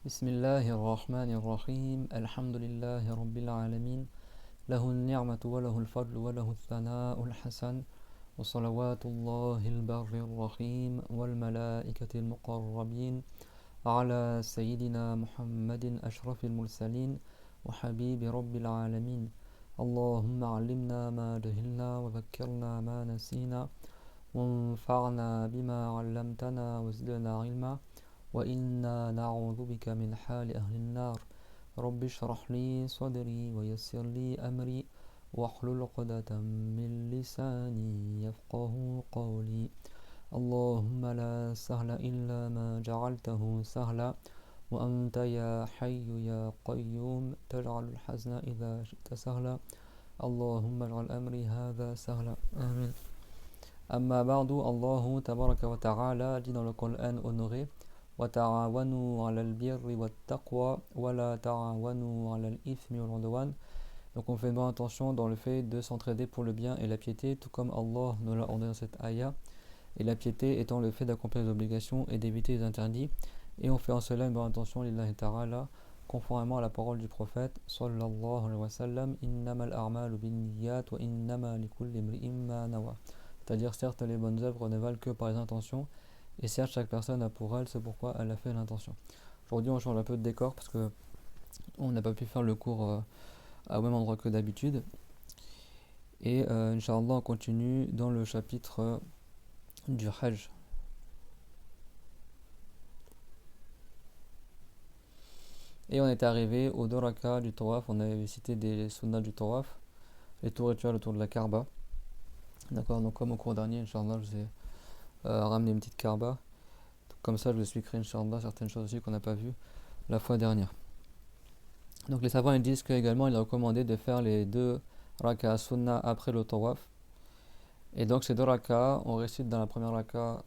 بسم الله الرحمن الرحيم الحمد لله رب العالمين له النعمة وله الفضل وله الثناء الحسن وصلوات الله البر الرحيم والملائكة المقربين على سيدنا محمد أشرف المرسلين وحبيب رب العالمين اللهم علمنا ما جهلنا وذكرنا ما نسينا وانفعنا بما علمتنا وزدنا علما وإنا نعوذ بك من حال أهل النار رب اشرح لي صدري ويسر لي أمري واحلل عقدة من لساني يفقه قولي اللهم لا سهل إلا ما جعلته سهلا وأنت يا حي يا قيوم تجعل الحزن إذا شئت سهلا اللهم اجعل أمري هذا سهلا آمين. أما بعد, Allah tabaraka wa ta'ala dit dans le Coran honoré: وَتَعَاوَنُوا عَلَى الْبِرِّ وَالتَّقْوَى وَلَا تَعَاوَنُوا عَلَى الْإِثْمِ وَالْعُدْوَانِ. Donc on fait bonne attention dans le fait de s'entraider pour le bien et la piété, tout comme Allah nous l'a ordonné dans cette ayah. Et la piété étant le fait d'accomplir les obligations et d'éviter les interdits. Et on fait en cela une bonne attention, lillahi ta'ala, conformément à la parole du prophète sallallahu alayhi wa sallam: innamal a'malu binniyat wa innama likulli imri'in ma nawa. C'est-à-dire, certes, les bonnes œuvres ne valent que par les intentions, et certes, chaque personne a pour elle ce pourquoi elle a fait l'intention. Aujourd'hui, on change un peu de décor parce que on n'a pas pu faire le cours au même endroit que d'habitude. Et Inch'Allah, on continue dans le chapitre du Hajj. Et on est arrivé au 2 raka du Tawaf. On avait cité des sunnahs du Tawaf, les tours rituels autour de la Kaaba. D'accord, donc comme au cours dernier, Inch'Allah, je vous ai ramené une petite Kaaba. Comme ça, je vous expliquerai, Inch'Allah, certaines choses aussi qu'on n'a pas vues la fois dernière. Donc les savants ils disent qu'également il est recommandé de faire les 2 raka sunnah après le Tawaf. Et donc ces 2 raka, on récite dans la première raka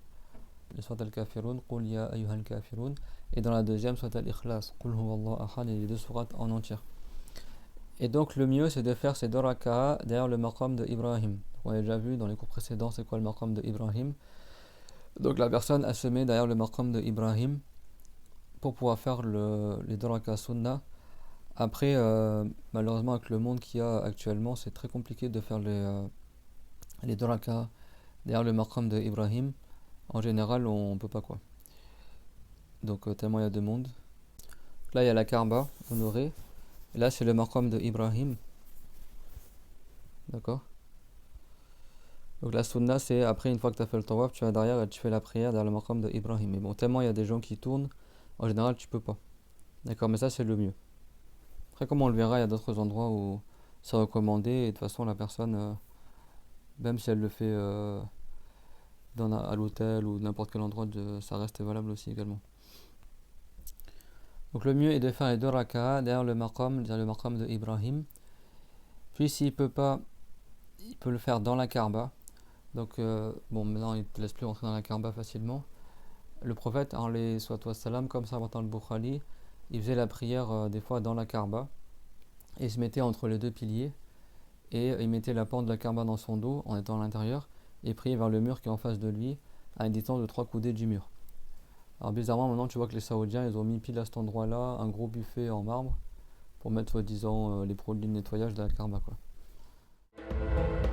le Surat al-Kafirun, Qul ya ayyuhal kafirun, et dans la deuxième Surat al-Ikhlas, Qul huwallahu ahad, et les 2 sourates en entière. Et donc le mieux c'est de faire ces 2 raka derrière le maqam de Ibrahim. On a déjà vu dans les cours précédents c'est quoi le maqam de Ibrahim. Donc la personne elle se met derrière le maqam de Ibrahim pour pouvoir faire les 2 raka sunnah. Après malheureusement avec le monde qu'il y a actuellement c'est très compliqué de faire les 2 raka derrière le maqam de Ibrahim. En général on peut pas quoi. Donc tellement il y a de monde. Là il y a la Kaaba honorée. Et là c'est le maqam de Ibrahim. D'accord. Donc la sunna c'est après une fois que tu as fait le tawaf, tu vas derrière et tu fais la prière derrière le maqam de Ibrahim. Mais bon, tellement il y a des gens qui tournent, en général tu peux pas. D'accord, mais ça c'est le mieux. Après comme on le verra, il y a d'autres endroits où c'est recommandé et de toute façon la personne, même si elle le fait à l'hôtel ou n'importe quel endroit, ça reste valable aussi également. Donc le mieux est de faire les 2 raka'a derrière le maqam de Ibrahim. Puis s'il peut pas, il peut le faire dans la Kaaba. Donc bon, maintenant il ne te laisse plus rentrer dans la Kaaba facilement. Le prophète, alayhi salatu wassalam, comme ça dans le Bukhari, il faisait la prière des fois dans la Kaaba. Et il se mettait entre les 2 piliers. Et il mettait la porte de la Kaaba dans son dos en étant à l'intérieur. Et priait vers le mur qui est en face de lui à une distance de 3 coudées du mur. Alors bizarrement maintenant tu vois que les Saoudiens ils ont mis pile à cet endroit là un gros buffet en marbre pour mettre soi-disant les produits de nettoyage de la Kaaba quoi.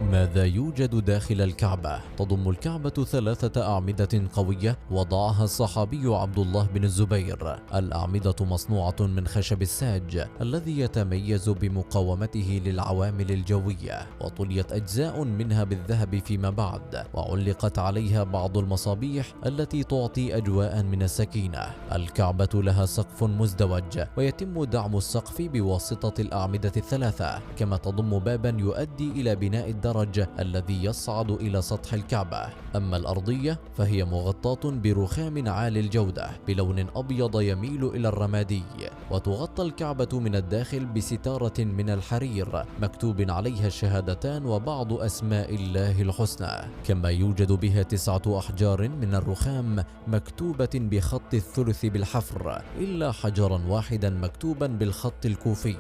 ماذا يوجد داخل الكعبة؟ تضم الكعبة 3 أعمدة قوية وضعها الصحابي عبد الله بن الزبير. الأعمدة مصنوعة من خشب الساج الذي يتميز بمقاومته للعوامل الجوية، وطليت أجزاء منها بالذهب فيما بعد، وعلقت عليها بعض المصابيح التي تعطي أجواء من السكينة. الكعبة لها سقف مزدوج ويتم دعم السقف بواسطة الأعمدة ال3، كما تضم بابا يؤدي إلى بناء الدرج الذي يصعد إلى سطح الكعبة. أما الأرضية فهي مغطاة برخام عالي الجودة بلون أبيض يميل إلى الرمادي، وتغطى الكعبة من الداخل بستارة من الحرير مكتوب عليها الشهادتان وبعض أسماء الله الحسنى، كما يوجد بها 9 أحجار من الرخام مكتوبة بخط الثلث بالحفر إلا حجرا واحدا مكتوبا بالخط الكوفي.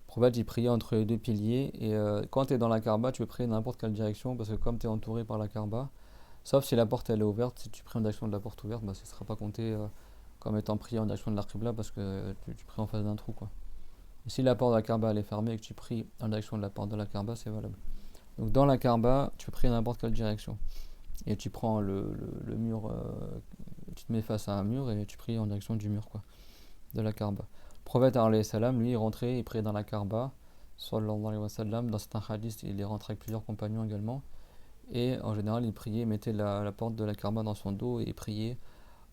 Le prophète il priait entre les 2 piliers et quand tu es dans la Kaaba tu peux prier dans n'importe quelle direction parce que comme tu es entouré par la Kaaba, Sauf si la porte elle est ouverte, si tu pries en direction de la porte ouverte, bah, ça ne sera pas compté comme étant prié en direction de la Qibla parce que tu pries en face d'un trou, quoi. Et si la porte de la Kaaba elle est fermée et que tu pries en direction de la porte de la Kaaba, c'est valable. Donc dans la Kaaba, tu peux prier dans n'importe quelle direction. Et tu prends le mur, tu te mets face à un mur et tu pries en direction du mur, quoi, de la Kaaba. Le prophète alayhi salam, lui, il rentrait, il priait dans la Kaaba, sallallahu alayhi wa sallam. Dans certains hadiths, il est rentré avec plusieurs compagnons également. Et en général, il priait, il mettait la porte de la Kaaba dans son dos et il priait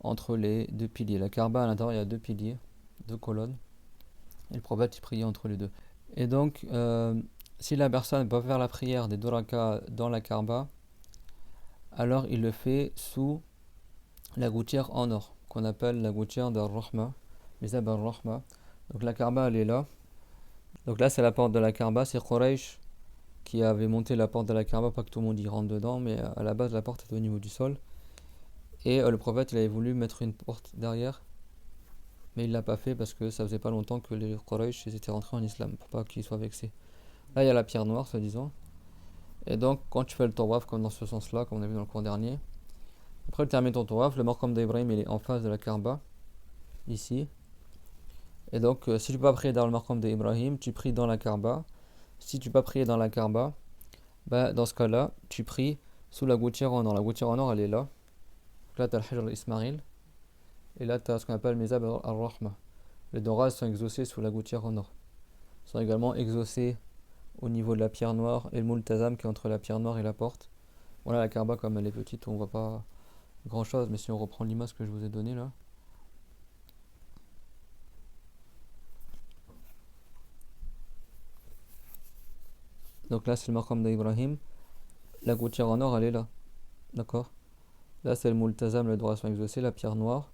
entre les deux piliers. La Kaaba, à l'intérieur, il y a deux piliers, deux colonnes. Et le prophète, il priait entre les deux. Et donc, si la personne ne peut pas faire la prière des deux rakas dans la Kaaba, alors il le fait sous la gouttière en or, qu'on appelle la gouttière d'Ar-Rahma, Mizab Ar-Rahma. Donc la Kaaba, elle est là. Donc là, c'est la porte de la Kaaba, c'est Quraysh qui avait monté la porte de la Kaaba, pas que tout le monde y rentre dedans, mais à la base, la porte était au niveau du sol. Et le prophète, il avait voulu mettre une porte derrière, mais il l'a pas fait parce que ça faisait pas longtemps que les Quraysh étaient rentrés en islam, pour pas qu'ils soient vexés. Là, il y a la pierre noire, soi-disant. Et donc, quand tu fais le tawaf, comme dans ce sens-là, comme on a vu dans le cours dernier, après tu termines ton tawaf, le maqam d'Ibrahim, il est en face de la Kaaba, ici. Et donc, si tu ne peux pas prier dans le maqam d'Ibrahim, tu pries dans la Kaaba. Si tu ne peux pas prier dans la Kaaba, bah, dans ce cas-là, tu pries sous la gouttière en or. La gouttière en or, elle est là. Donc là, tu as le Hajr al-Ismail. Et là, tu as ce qu'on appelle Mizab al-Rahma. Les doras sont exaucés sous la gouttière en or. Ils sont également exaucés au niveau de la pierre noire et le multazam qui est entre la pierre noire et la porte. Voilà, la Kaaba, comme elle est petite, on voit pas grand chose, mais si on reprend l'image que je vous ai donnée là. Donc là, c'est le maqam d'Ibrahim. La gouttière en or, elle est là. D'accord? Là, c'est le multazam, les doigts sont exaucés, la pierre noire.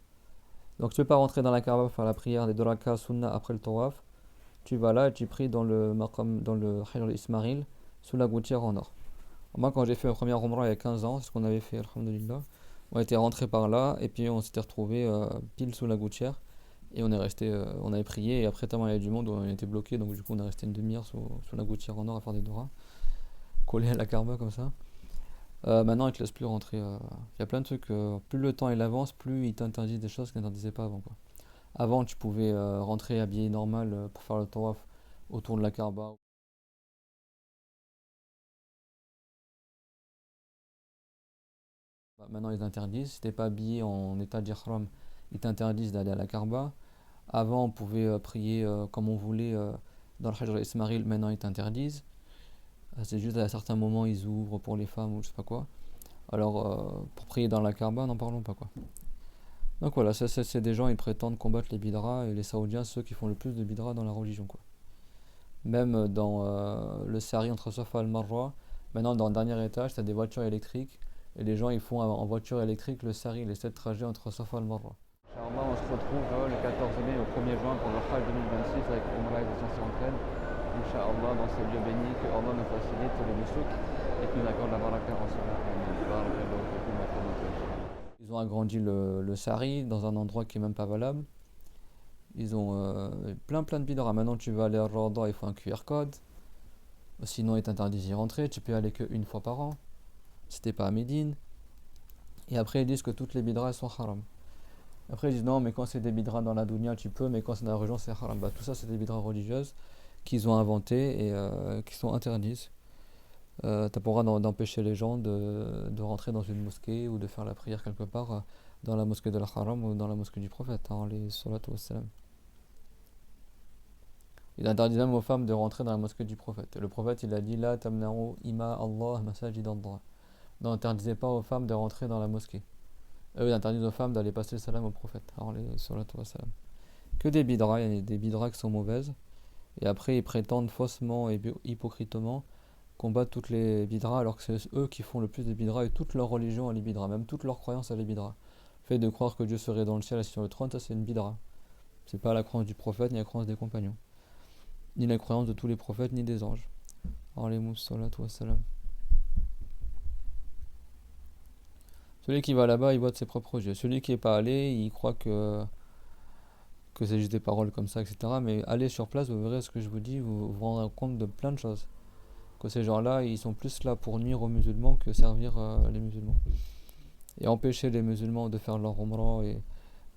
Donc, tu ne peux pas rentrer dans la Kaaba pour faire la prière des 2 rakas sunna après le tawaf. Tu vas là et tu pries dans le maqam, dans le Hajr al-Ismail, sous la gouttière en or. Moi, quand j'ai fait ma première Umrah il y a 15 ans, c'est ce qu'on avait fait, alhamdulillah. On était rentré par là et puis on s'était retrouvé pile sous la gouttière. Et on est resté, on avait prié et après tellement il y avait du monde, on était bloqué, donc du coup on est resté une demi-heure sous la gouttière en or à faire des doras, collés à la Kaaba comme ça. Maintenant ils te laissent plus rentrer. Il y a plein de trucs, plus le temps il avance, plus ils t'interdisent des choses qu'ils n'interdisaient pas avant, quoi. Avant tu pouvais rentrer habillé normal pour faire le tawaf autour de la Kaaba. Maintenant ils interdisent, si t'es pas habillé en état d'ihram, ils t'interdisent d'aller à la Kaaba. Avant on pouvait prier comme on voulait dans le Hajj al-Ismail, maintenant ils t'interdisent. C'est juste à certains moments ils ouvrent pour les femmes ou je sais pas quoi. Alors pour prier dans la Kaaba, n'en parlons pas, quoi. Donc voilà, ça, c'est des gens, ils prétendent combattre les bidras et les Saoudiens, ceux qui font le plus de bidras dans la religion, quoi. Même dans le Sari entre Safa et le Marwa, maintenant dans le dernier étage, tu as des voitures électriques et les gens ils font en voiture électrique le Sari, les 7 trajets entre Safa et le Marwa. Inch'Allah, on se retrouve le 14 mai au 1er juin pour le Hajj 2026 avec Umrah et des sciences entraîne. Inch'Allah, dans ces lieux bénis, que Allah nous facilite le nusouk et qu'il nous accorde la baraka en cela. Ils ont agrandi le Sari dans un endroit qui est même pas valable. Ils ont plein de bidras. Maintenant tu vas aller à Rwanda, il faut un QR code. Sinon il t'interdit d'y rentrer. Tu peux aller qu'une fois par an. Si t'es pas à Médine. Et après ils disent que toutes les bidras sont haram. Après ils disent non, mais quand c'est des bidras dans la dunya tu peux, mais quand c'est dans la religion c'est haram. Bah, tout ça c'est des bidras religieuses qu'ils ont inventées et qui sont interdites. T'as pas le droit d'empêcher les gens de rentrer dans une mosquée ou de faire la prière quelque part dans la mosquée de la Haram ou dans la mosquée du prophète, hein, les salatu wassalam. Il interdit même aux femmes de rentrer dans la mosquée du prophète. Et le prophète il a dit la tamna'u ima Allah masajid Allah. N'interdisez pas aux femmes de rentrer dans la mosquée. Eux ils interdisent aux femmes d'aller passer le salam au prophète. Alors les salatu wassalam. Que des bidras, il y a des bidras qui sont mauvaises. Et après ils prétendent faussement et hypocritement combattre toutes les bidras alors que c'est eux qui font le plus de bidras et toute leur religion est les bidras, même toute leur croyance est les bidras. Le fait de croire que Dieu serait dans le ciel assis sur le trône, ça c'est une bidra. C'est pas la croyance du prophète ni la croyance des compagnons, ni la croyance de tous les prophètes ni des anges. Celui qui va là-bas, il voit de ses propres yeux. Celui qui n'est pas allé, il croit que c'est juste des paroles comme ça, etc. Mais allez sur place, vous verrez ce que je vous dis, vous vous rendrez compte de plein de choses. Que ces gens-là, ils sont plus là pour nuire aux musulmans que servir les musulmans. et empêcher les musulmans de faire leur umrah et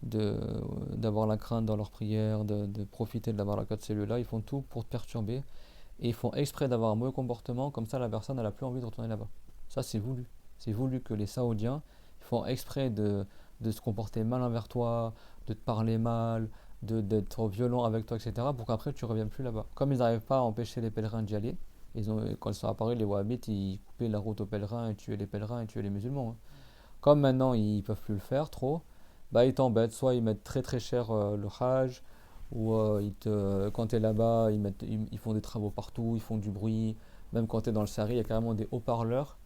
d'avoir la crainte dans leur prière, de profiter de la baraka de ces lieux-là. Ils font tout pour te perturber et ils font exprès d'avoir un mauvais comportement, comme ça la personne n'a plus envie de retourner là-bas. Ça, c'est voulu. C'est voulu que les Saoudiens font exprès de se comporter mal envers toi, de te parler mal, d'être violent avec toi, etc., pour qu'après tu ne reviennes plus là-bas. Comme ils n'arrivent pas à empêcher les pèlerins d'y aller, quand ils sont apparus, les Wahhabites, ils coupaient la route aux pèlerins et tuaient les pèlerins et tuaient les musulmans, hein. Comme maintenant ils peuvent plus le faire trop, bah ils t'embêtent, soit ils mettent très très cher le Hajj, ou quand tu es là-bas, ils font des travaux partout, ils font du bruit. Même quand tu es dans le Sahari, il y a carrément des haut-parleurs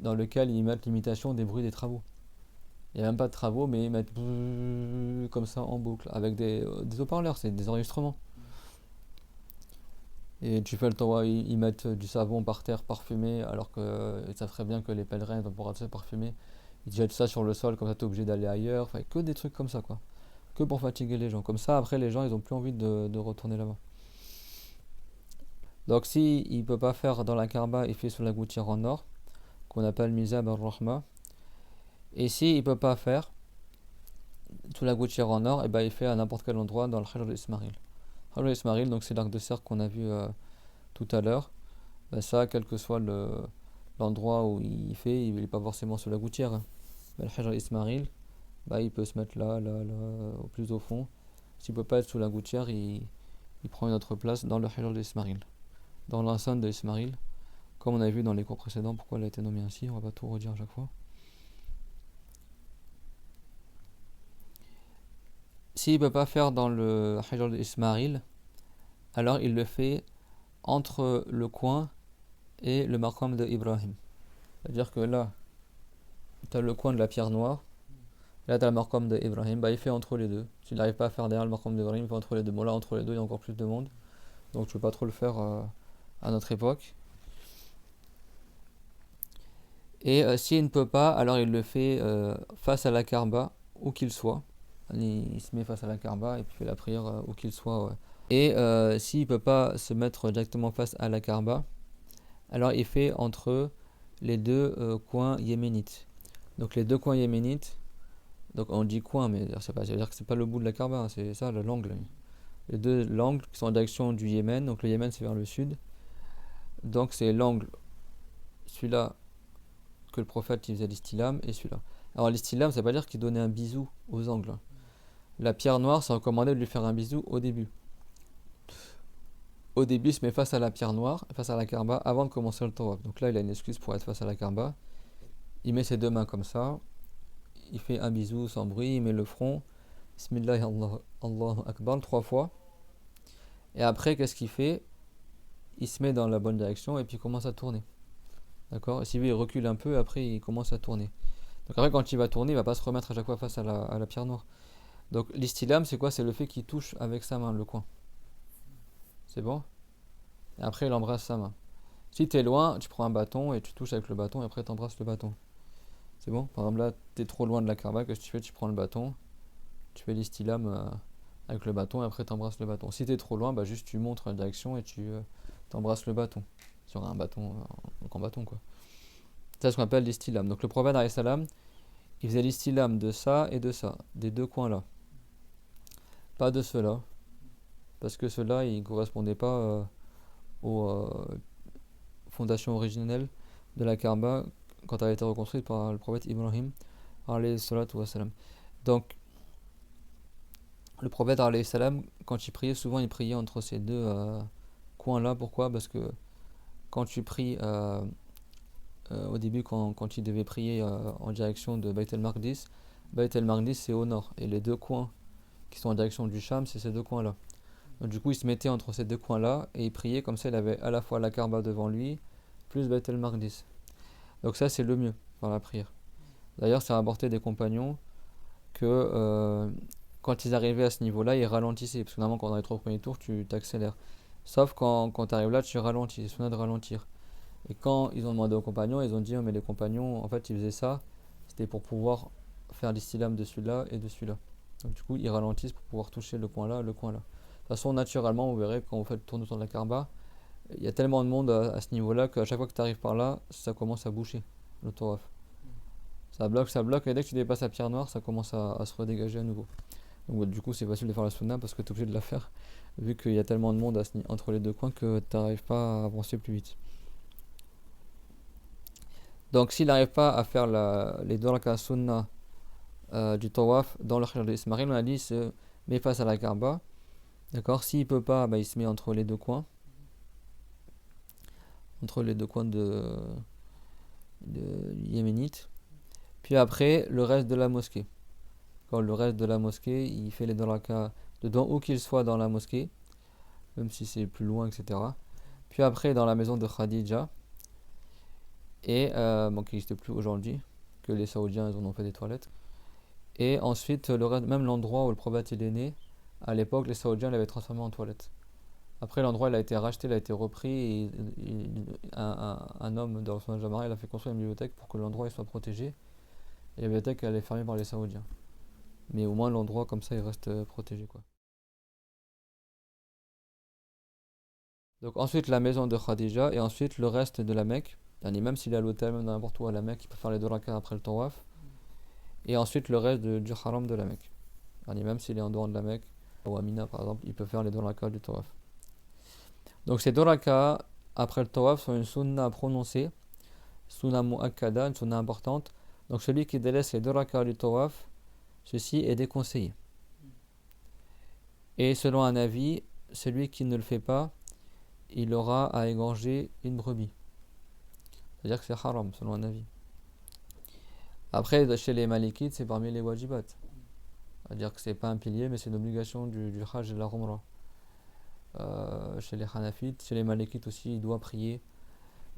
dans lesquels ils mettent l'imitation des bruits des travaux. Il n'y a même pas de travaux, mais ils mettent comme ça en boucle, avec des haut-parleurs, c'est des enregistrements. Et tu fais le temps, ils mettent du savon par terre parfumé, alors que ça ferait bien que les pèlerins vont pouvoir se parfumer. Ils jettent ça sur le sol, comme ça tu es obligé d'aller ailleurs. Enfin, que des trucs comme ça, quoi. Que pour fatiguer les gens. Comme ça, après, les gens, ils ont plus envie de retourner là-bas. Donc, si il peut pas faire dans la Kaaba, il fait sur la gouttière en or, qu'on appelle Mizab al-Rahma. Et si il peut pas faire sous la gouttière en or, et ben il fait à n'importe quel endroit dans le Hajar al-Ismail. Hajar al-Ismail, donc c'est l'arc de cercle qu'on a vu tout à l'heure. Ben ça, quel que soit l'endroit où il fait, il n'est pas forcément sous la gouttière, hein. Ben, le Hajar al-Ismail, bah, il peut se mettre là, là, là, au plus au fond. S'il ne peut pas être sous la gouttière, il prend une autre place dans le Hajar d'Ismail. Dans l'enceinte de Ismail, comme on a vu dans les cours précédents, pourquoi elle a été nommée ainsi, on va pas tout redire à chaque fois. S'il ne peut pas faire dans le Hajar d'Ismail, alors il le fait entre le coin et le maqam de Ibrahim. C'est-à-dire que là, tu as le coin de la pierre noire. Là, tu as le maqam de Ibrahim, bah, il fait entre les deux. S'il n'arrive pas à faire derrière le maqam d'Ibrahim, il fait entre les deux. Bon, là, entre les deux, il y a encore plus de monde. Donc, tu ne peux pas trop le faire à notre époque. Et s'il ne peut pas, alors il le fait face à la Kaaba, où qu'il soit. Il se met face à la Kaaba et puis il fait la prière où qu'il soit. Ouais. Et s'il ne peut pas se mettre directement face à la Kaaba, alors il fait entre les deux coins yéménites. Donc, les deux coins yéménites. Donc on dit coin, mais ça veut dire que c'est pas le bout de la Kaaba, hein, c'est ça l'angle. Les deux l'angle qui sont en direction du Yémen, donc le Yémen c'est vers le sud. Donc c'est l'angle, celui-là que le prophète il faisait l'istilam et celui-là. Alors l'istilam ça veut pas dire qu'il donnait un bisou aux angles. La pierre noire c'est recommandé de lui faire un bisou au début. Au début il se met face à la pierre noire, face à la Kaaba avant de commencer le tawaf. Donc là il a une excuse pour être face à la Kaaba. Il met ses deux mains comme ça. Il fait un bisou sans bruit, il met le front, Bismillah, Allahu Akbar, 3 fois. Et après, qu'est-ce qu'il fait? Il se met dans la bonne direction et puis il commence à tourner. D'accord? Et si il recule un peu, après il commence à tourner. Donc après, quand il va tourner, il va pas se remettre à chaque fois face à la pierre noire. Donc l'istilam, c'est quoi? C'est le fait qu'il touche avec sa main le coin. C'est bon? Et après, il embrasse sa main. Si tu es loin, tu prends un bâton et tu touches avec le bâton et après tu embrasses le bâton. C'est bon? Par exemple, là, tu es trop loin de la Kaaba, qu'est-ce que tu fais? Tu prends le bâton, tu fais l'istilam avec le bâton et après tu embrasses le bâton. Si tu es trop loin, bah, juste tu montres la direction et tu embrasses le bâton. Sur un bâton, donc en bâton quoi. C'est ce qu'on appelle l'istilam. Donc le prophète, alayhi salam, il faisait l'istilam de ça et de ça, des deux coins là. Pas de ceux-là, parce que ceux-là, ils ne correspondaient pas aux fondations originelles de la Kaaba quand elle a été reconstruite par le prophète Ibrahim alayhi salatu wassalam. Donc le prophète alayhi salam, quand il priait, souvent il priait entre ces deux coins là. Pourquoi? Parce que quand tu pries au début, quand il devait prier en direction de Bayt el-Maqdis, Bayt el-Maqdis c'est au nord et les deux coins qui sont en direction du Sham, c'est ces deux coins là. Donc du coup il se mettait entre ces deux coins là et il priait comme ça, il avait à la fois la Kaaba devant lui plus Bayt el-Maqdis. Donc ça c'est le mieux dans la prière. D'ailleurs ça a rapporté des compagnons que quand ils arrivaient à ce niveau-là, ils ralentissaient. Parce que normalement quand dans les 3 premiers tours, tu t'accélères. Sauf quand tu arrives là, tu ralentis. C'est sunna de ralentir. Et quand ils ont demandé aux compagnons, ils ont dit, oh, mais les compagnons, en fait ils faisaient ça, c'était pour pouvoir faire l'istilam de celui-là et de celui-là. Donc du coup ils ralentissent pour pouvoir toucher le coin là, le coin là. De toute façon naturellement, vous verrez quand vous faites le tour autour de la Kaaba, il y a tellement de monde à ce niveau-là qu'à chaque fois que tu arrives par là, ça commence à boucher le tawaf. ça bloque, et dès que tu dépasses la pierre noire, ça commence à se redégager à nouveau. Donc du coup, c'est facile de faire la sunna parce que tu es obligé de la faire, vu qu'il y a tellement de monde entre les deux coins que tu n'arrives pas à avancer plus vite. Donc s'il n'arrive pas à faire les deux rakas sunna du tawaf dans le Hajj d'Ismaïl, on a dit il se met face à la Kaaba. D'accord. S'il peut pas, il se met entre les deux coins. Entre les deux coins de Yéménite. Puis après, le reste de la mosquée. Quand le reste de la mosquée, il fait les deux rakas dedans, où qu'il soit dans la mosquée, même si c'est plus loin, etc. Puis après, dans la maison de Khadija, et qui n'existe plus aujourd'hui, que les Saoudiens ils en ont fait des toilettes. Et ensuite, le reste, même l'endroit où le prophète est né, à l'époque, les Saoudiens l'avaient transformé en toilette. Après, l'endroit il a été racheté, il a été repris, et un homme de Othman Jamara, il a fait construire une bibliothèque pour que l'endroit il soit protégé. Et la bibliothèque elle est fermée par les Saoudiens. Mais au moins l'endroit comme ça il reste protégé, quoi. Donc ensuite la maison de Khadija et ensuite le reste de la Mecque. Même s'il est à l'hôtel, même n'importe où à la Mecque, il peut faire les deux rakas après le tawaf. Et ensuite le reste du haram de la Mecque. Même s'il est en dehors de la Mecque, ou à Mina par exemple, il peut faire les deux rakas du tawaf. Donc ces deux rakas après le tawaf sont une sunna prononcée, sunna mu'akkada, une sunna importante. Donc celui qui délaisse les deux rakas du tawaf, ceci est déconseillé. Et selon un avis, celui qui ne le fait pas, il aura à égorger une brebis. C'est-à-dire que c'est haram, selon un avis. Après, chez les Malikites, c'est parmi les wajibat. C'est-à-dire que c'est pas un pilier, mais c'est une obligation du Hajj et de la Umrah. Chez les Hanafites, chez les Malikites aussi, il doit prier.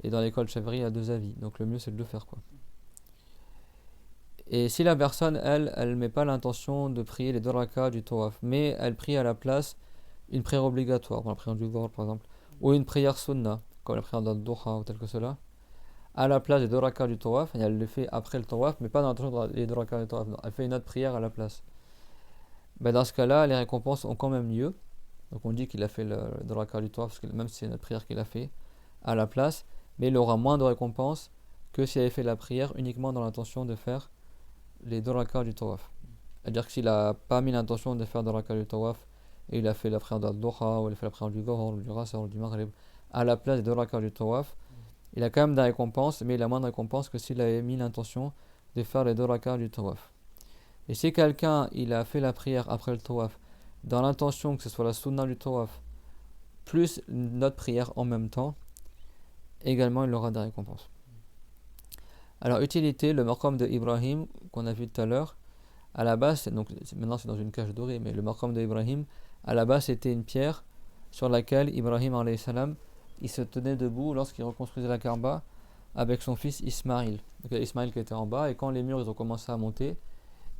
Et dans l'école Chavri, il y a deux avis. Donc le mieux, c'est de le faire, quoi. Et si la personne, elle met pas l'intention de prier les deux rakas du tawaf, mais elle prie à la place une prière obligatoire, la prière du Dhuhr par exemple, ou une prière sunna, comme la prière d'Ad-Duha ou tel que cela, à la place des deux rakas du tawaf, et elle le fait après le tawaf, mais pas dans l'intention des deux rakas du tawaf, non, elle fait une autre prière à la place. Dans ce cas-là, les récompenses ont quand même lieu. Donc on dit qu'il a fait le deux rakas du tawaf, parce que même si c'est notre prière qu'il a fait à la place, mais il aura moins de récompenses que s'il avait fait la prière uniquement dans l'intention de faire les deux rakas du tawaf. C'est-à-dire que s'il n'a pas mis l'intention de faire deux rakas du tawaf, et il a fait la prière d'Ad-Duha, ou il a fait la prière du Dhuhr, du Asr, ou du Maghrib, à la place des deux rakas du tawaf, il a quand même des récompenses, mais il a moins de récompenses que s'il avait mis l'intention de faire les deux rakas du tawaf. Et si quelqu'un il a fait la prière après le tawaf, dans l'intention que ce soit la sunna du tawaf, plus notre prière en même temps, également il aura des récompenses. Alors, utilité, le maqam de Ibrahim, qu'on a vu tout à l'heure, à la base, maintenant c'est dans une cage dorée, mais le maqam de Ibrahim, à la base c'était une pierre sur laquelle Ibrahim alayhi salam, il se tenait debout lorsqu'il reconstruisait la Kaaba avec son fils Ismaïl. Donc Ismaïl qui était en bas, et quand les murs ils ont commencé à monter,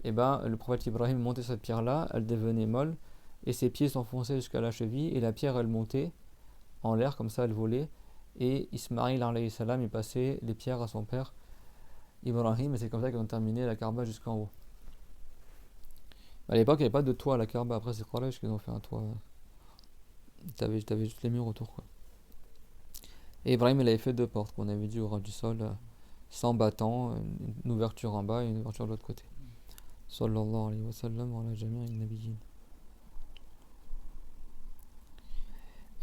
le prophète Ibrahim montait cette pierre-là, elle devenait molle, et ses pieds s'enfonçaient jusqu'à la cheville, et la pierre elle montait en l'air, comme ça elle volait, et Ismaïl alayhi salam, il passait les pierres à son père Ibrahim, et c'est comme ça qu'ils ont terminé la Kaaba jusqu'en haut. À l'époque, il n'y avait pas de toit à la Kaaba. Après, c'est Quraysh qu'ils ont fait un toit. T'avais juste les murs autour, quoi. Et Ibrahim, il avait fait deux portes, qu'on avait dit au ras du sol, sans battant, une ouverture en bas et une ouverture de l'autre côté. Sallallahu alayhi wa sallam, wa ala jami'in nabiyyin.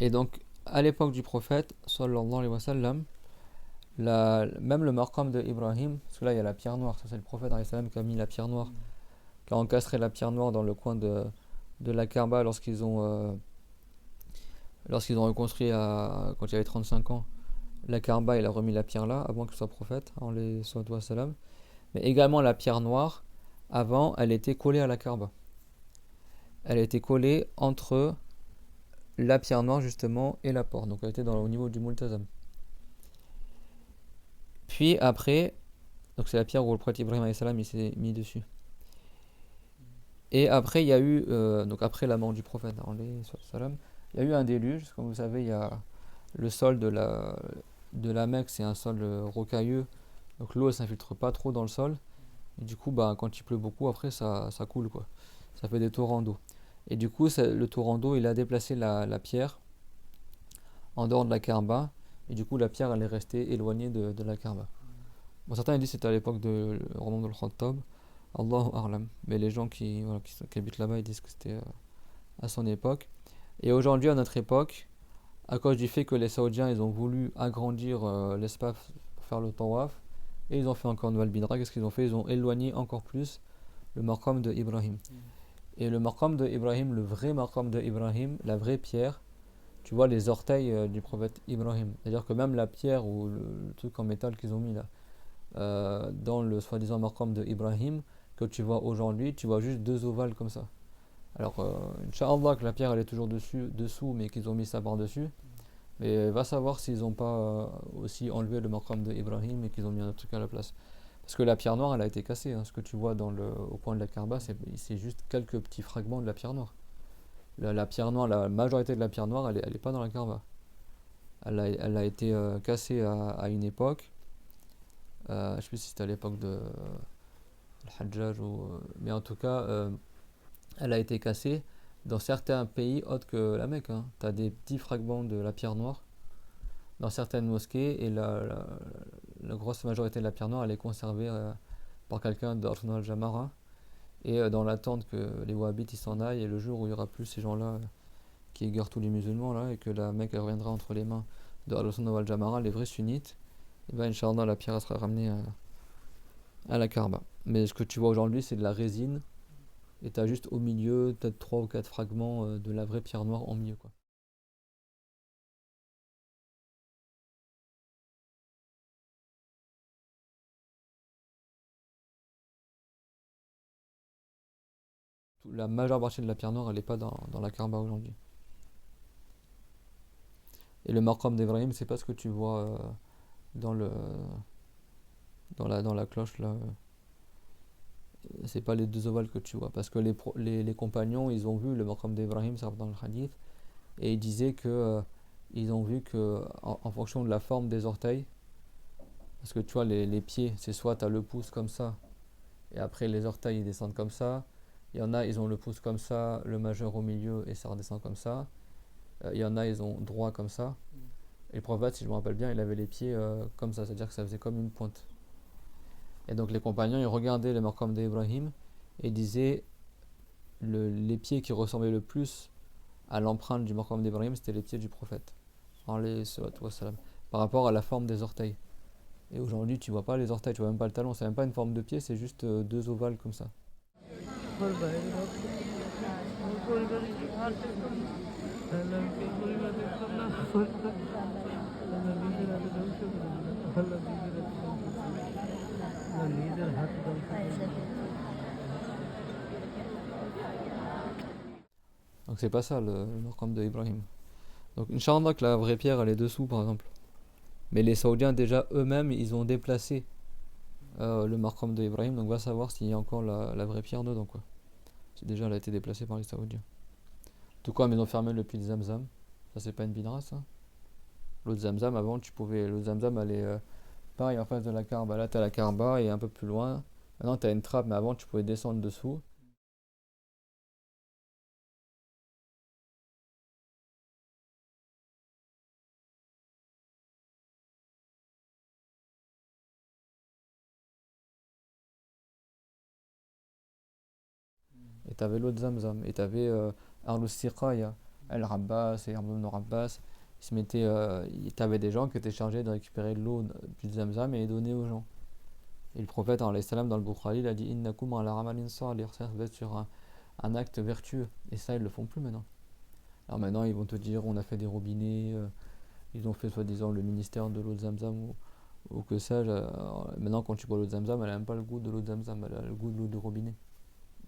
Et donc, à l'époque du prophète, sallallahu alayhi wa sallam, même le maqam de Ibrahim, parce que là il y a la pierre noire, ça c'est le prophète qui a mis la pierre noire, qui a encastré la pierre noire dans le coin de la Kaaba lorsqu'ils ont reconstruit quand il y avait 35 ans la Kaaba. Il a remis la pierre là avant qu'il soit prophète, salam. Mais également la pierre noire, avant elle était collée à la Kaaba, elle était collée entre la pierre noire justement et la porte, donc elle était au niveau du Multazam. Puis après, donc c'est la pierre où le prophète Ibrahim il s'est mis dessus. Et après, il y a eu, donc après la mort du prophète, il y a eu un déluge. Comme vous savez, il y a le sol de la Mecque, c'est un sol rocailleux, donc l'eau ne s'infiltre pas trop dans le sol. Et du coup, quand il pleut beaucoup, après ça coule, quoi. Ça fait des torrents d'eau. Et du coup, le torrent d'eau, il a déplacé la pierre en dehors de la Kaaba. Et du coup, la pierre, elle est restée éloignée de la Kaaba. Bon, certains ils disent que c'était à l'époque de Omar ibn al-Khattab. Allahu a'lam. Mais les gens voilà, qui habitent là-bas, ils disent que c'était à son époque. Et aujourd'hui, à notre époque, à cause du fait que les Saoudiens ils ont voulu agrandir l'espace pour faire le tawaf, et ils ont fait encore une nouvelle bidra, qu'est-ce qu'ils ont fait? Ils ont éloigné encore plus le maqam de Ibrahim. Et le maqam de Ibrahim, le vrai maqam de Ibrahim, la vraie pierre, tu vois les orteils du prophète Ibrahim. C'est-à-dire que même la pierre ou le truc en métal qu'ils ont mis là, dans le soi-disant maqam de Ibrahim, que tu vois aujourd'hui, tu vois juste deux ovales comme ça. Alors, Inch'Allah que la pierre elle est toujours dessous, mais qu'ils ont mis ça par-dessus. Mais va savoir s'ils n'ont pas aussi enlevé le maqam de Ibrahim et qu'ils ont mis un autre truc à la place. Parce que la pierre noire, elle a été cassée. Hein. Ce que tu vois au coin de la Kaaba, c'est juste quelques petits fragments de la pierre noire. La pierre noire, la majorité de la pierre noire, elle est pas dans la Kaaba. Elle a été cassée à une époque. Je ne sais plus si c'était à l'époque de Al-Hajjaj mais en tout cas, elle a été cassée dans certains pays autres que la Mecque. Hein. Tu as des petits fragments de la pierre noire dans certaines mosquées et la grosse majorité de la pierre noire elle est conservée par quelqu'un d'Arsenal al-Jamara et dans l'attente que les Wahhabites ils s'en aillent et le jour où il n'y aura plus ces gens-là qui égarent tous les musulmans là et que la Mecque elle reviendra entre les mains de Arsenal al-Jamara, les vrais sunnites, et bien Inch'Allah la pierre elle sera ramenée à la Kaaba. Mais ce que tu vois aujourd'hui c'est de la résine et tu as juste au milieu peut-être 3 ou 4 fragments de la vraie pierre noire en milieu quoi. La majeure partie de la pierre noire elle n'est pas dans la Kaaba aujourd'hui. Et le maqam d'Ibrahim, c'est pas ce que tu vois dans le dans la cloche là. C'est pas les deux ovales que tu vois. Parce que les compagnons, ils ont vu le maqam d'Ibrahim, ça dans le hadith, et ils disaient que ils ont vu que en fonction de la forme des orteils, parce que tu vois les pieds, c'est soit tu as le pouce comme ça, et après les orteils ils descendent comme ça. Il y en a, ils ont le pouce comme ça, le majeur au milieu, et ça redescend comme ça. Il y en a, ils ont droit comme ça. Et le prophète, si je me rappelle bien, il avait les pieds comme ça, c'est-à-dire que ça faisait comme une pointe. Et donc les compagnons, ils regardaient le maqam d'Ibrahim et disaient les pieds qui ressemblaient le plus à l'empreinte du maqam d'Ibrahim, c'était les pieds du prophète. Par rapport à la forme des orteils. Et aujourd'hui, tu vois pas les orteils, tu vois même pas le talon, c'est même pas une forme de pied, c'est juste deux ovales comme ça. Donc c'est pas ça le maqam d'Ibrahim. Donc Inch'Allah que la vraie pierre elle est dessous par exemple. Mais les Saoudiens déjà eux-mêmes ils ont déplacé le maqam d'Ibrahim, donc va savoir s'il y a encore la vraie pierre dedans quoi. Si déjà elle a été déplacée par les Saoudiens. Tout comme ils ont fermé le puits de Zamzam, ça c'est pas une bidra ça. L'eau de Zamzam avant l'eau de Zamzam elle est pareil en face de la Kaaba, là t'as la Kaaba et un peu plus loin. Maintenant t'as une trappe mais avant tu pouvais descendre dessous. Et t'avais l'eau de Zamzam. Et t'avais Arlus Siqaya, Al-Rabbas et Ibn Rabbas. T'avais des gens qui étaient chargés de récupérer l'eau du Zamzam et les donner aux gens. Et le prophète, dans le Bukhari, il a dit Innakum ala ramalin salih, ça va être sur un acte vertueux. Et ça, ils le font plus maintenant. Alors maintenant, ils vont te dire on a fait des robinets, ils ont fait soi-disant le ministère de l'eau de Zamzam ou que sais-je. Maintenant, quand tu bois l'eau de Zamzam, elle n'a même pas le goût de l'eau de Zamzam, elle a le goût de l'eau de robinet.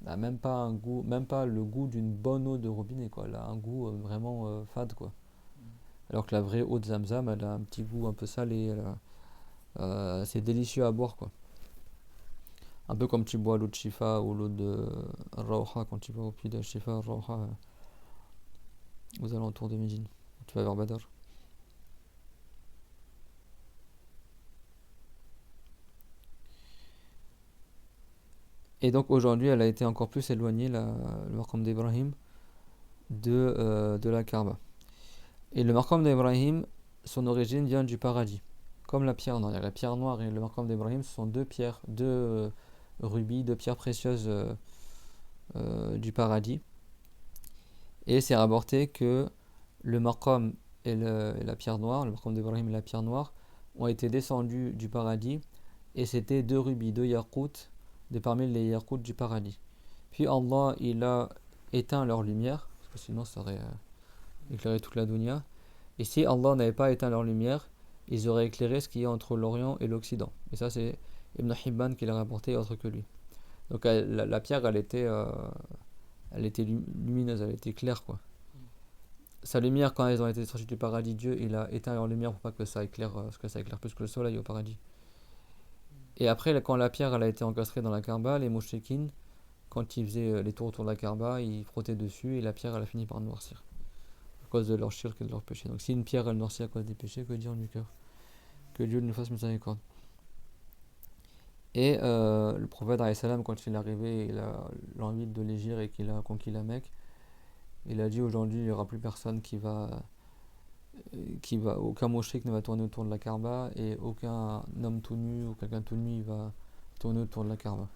Elle a même pas un goût, même pas le goût d'une bonne eau de robinet quoi. Elle a un goût vraiment fade quoi. Alors que la vraie eau de Zamzam, elle a un petit goût un peu salé. C'est délicieux à boire quoi. Un peu comme tu bois l'eau de Shifa ou l'eau de Rauha quand tu vas au puits de Shifa Rauha aux alentours de Médine. Tu vas vers Badr. Et donc aujourd'hui, elle a été encore plus éloignée, le maqam d'Ibrahim, de la Kaaba. Et le maqam d'Ibrahim, son origine vient du paradis. comme la pierre noire. La pierre noire et le maqam d'Ibrahim, ce sont deux pierres, deux rubis, deux pierres précieuses du paradis. Et c'est rapporté que le maqam et la pierre noire, le maqam d'Ibrahim et la pierre noire, ont été descendus du paradis, et c'était deux rubis, deux yaquts, de parmi les yaquts du paradis. Puis Allah, il a éteint leur lumière, parce que sinon ça aurait éclairé toute la dunya. Et si Allah n'avait pas éteint leur lumière, ils auraient éclairé ce qui est entre l'Orient et l'Occident. Et ça, c'est Ibn Hibban qui l'a rapporté, autre que lui. Donc la pierre, elle était lumineuse, elle était claire, quoi. Sa lumière, quand elles ont été sorties du paradis, Dieu, il a éteint leur lumière pour pas que ça éclaire, parce que ça éclaire plus que le soleil au paradis. Et après, quand la pierre elle a été encastrée dans la Kaaba, les mouchriquines, quand ils faisaient les tours autour de la Kaaba, ils frottaient dessus et la pierre elle a fini par noircir à cause de leur shirk et de leur péché. Donc si une pierre elle noircit à cause des péchés, que dire du cœur? Que Dieu nous fasse miséricorde. Et le prophète alayhi salam, quand il est arrivé, il a l'envie de l'Égypte et qu'il a conquis la Mecque, il a dit aujourd'hui il n'y aura plus personne aucun mouchrik ne va tourner autour de la Kaaba, et aucun homme tout nu ou quelqu'un tout nu va tourner autour de la Kaaba.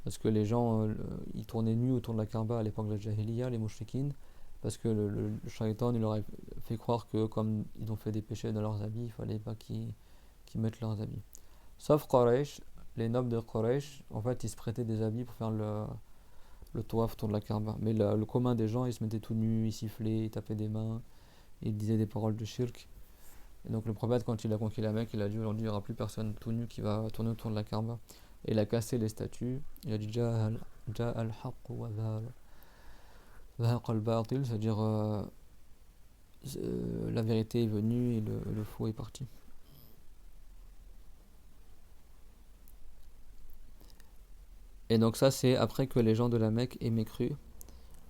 Parce que les gens, ils tournaient nus autour de la Kaaba à l'époque de la Jahiliya, les mouchriquines, parce que le shaitan il leur a fait croire que comme ils ont fait des péchés dans leurs habits, il fallait pas qu'ils mettent leurs habits. Sauf Quraysh, les nobles de Quraysh, en fait, ils se prêtaient des habits pour faire le tawaf autour de la Kaaba. Mais le commun des gens, ils se mettaient tout nus, ils sifflaient, ils tapaient des mains, ils disaient des paroles de shirk. Et donc le prophète, quand il a conquis la Mecque, il a dit aujourd'hui il n'y aura plus personne tout nu qui va tourner autour de la Kaaba. Et il a cassé les statues. Il a dit Ja al-haqq wa zahaqa al-batil, c'est-à-dire la vérité est venue et le faux est parti. Et donc ça, c'est après que les gens de la Mecque aient mécru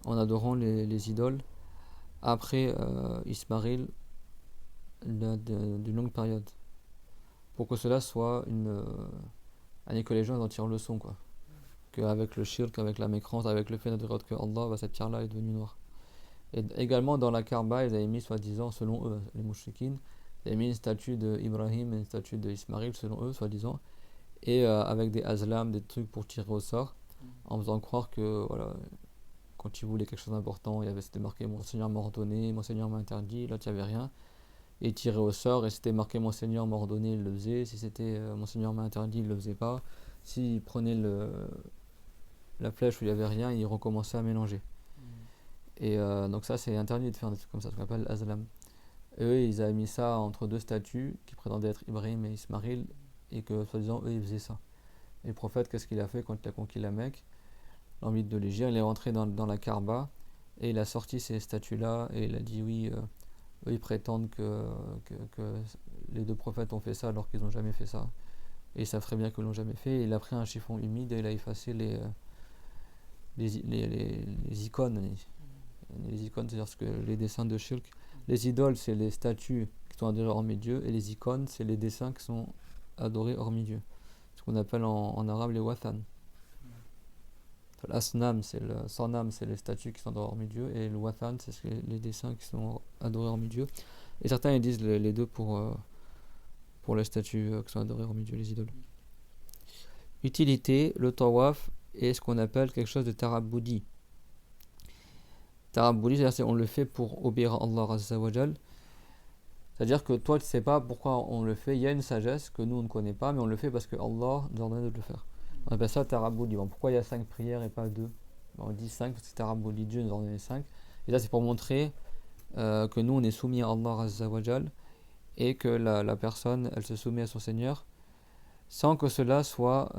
en adorant les idoles, après Ismaïl, d'une longue période, pour que cela soit que les gens en tirent leçon, quoi. Qu'avec le shirk, avec la mécrance, avec le fait d'adorer que Allah, cette pierre-là est devenue noire. Et également dans la Kaaba, ils avaient mis, soi-disant, selon eux, les mouchriquines, ils avaient mis une statue d'Ibrahim et une statue d'Ismaïl, selon eux, soi-disant, et avec des azlam, des trucs pour tirer au sort, en faisant croire que, voilà, quand ils voulaient quelque chose d'important, c'était marqué Mon Seigneur m'a ordonné, Mon Seigneur m'a interdit, là, il n'y avait rien. Et ils tiraient au sort, et c'était marqué Mon Seigneur m'a ordonné, il le faisait. Si c'était Mon Seigneur m'a interdit, il le faisait pas. S'ils prenaient la flèche où il n'y avait rien, ils recommençaient à mélanger. Et donc ça, c'est interdit de faire des trucs comme ça, ce qu'on appelle azlam. Et eux, ils avaient mis ça entre deux statues qui prétendaient être Ibrahim et Ismaïl, et que, soi-disant, eux, ils faisaient ça. Et le prophète, qu'est-ce qu'il a fait quand il a conquis la Mecque? L'envie de l'Égypte, il est rentré dans la Kaaba, et il a sorti ces statues-là, et il a dit oui, eux, ils prétendent que les deux prophètes ont fait ça alors qu'ils n'ont jamais fait ça. Et ils savent très bien qu'ils l'ont jamais fait. Et il a pris un chiffon humide et il a effacé les icônes. Les icônes, c'est-à-dire les dessins de shirk. Les idoles, c'est les statues qui sont adorées hormis Dieu, et les icônes, c'est les dessins qui sont adorés hormis Dieu. Ce qu'on appelle en arabe les wathan. L'asnam, sanam, c'est les statues qui sont adorées hormis Dieu, et le wathan, c'est les dessins qui sont adorés hormis Dieu. Et certains ils disent les deux pour les statues qui sont adorées hormis Dieu, les idoles. Utilité, le tawaf est ce qu'on appelle quelque chose de taraboudi. Taraboudi, c'est-à-dire on le fait pour obéir à Allah Azza wa Jal. C'est-à-dire que toi tu ne sais pas pourquoi on le fait, il y a une sagesse que nous on ne connaît pas, mais on le fait parce que Allah nous ordonne de le faire. On appelle ça taraboudi. Bon, pourquoi il y a 5 prières et pas 2? On dit 5 parce que taraboudi, Dieu nous a ordonné 5. Et là c'est pour montrer que nous on est soumis à Allah Azza wa Jal, et que la personne elle se soumet à son Seigneur sans que cela soit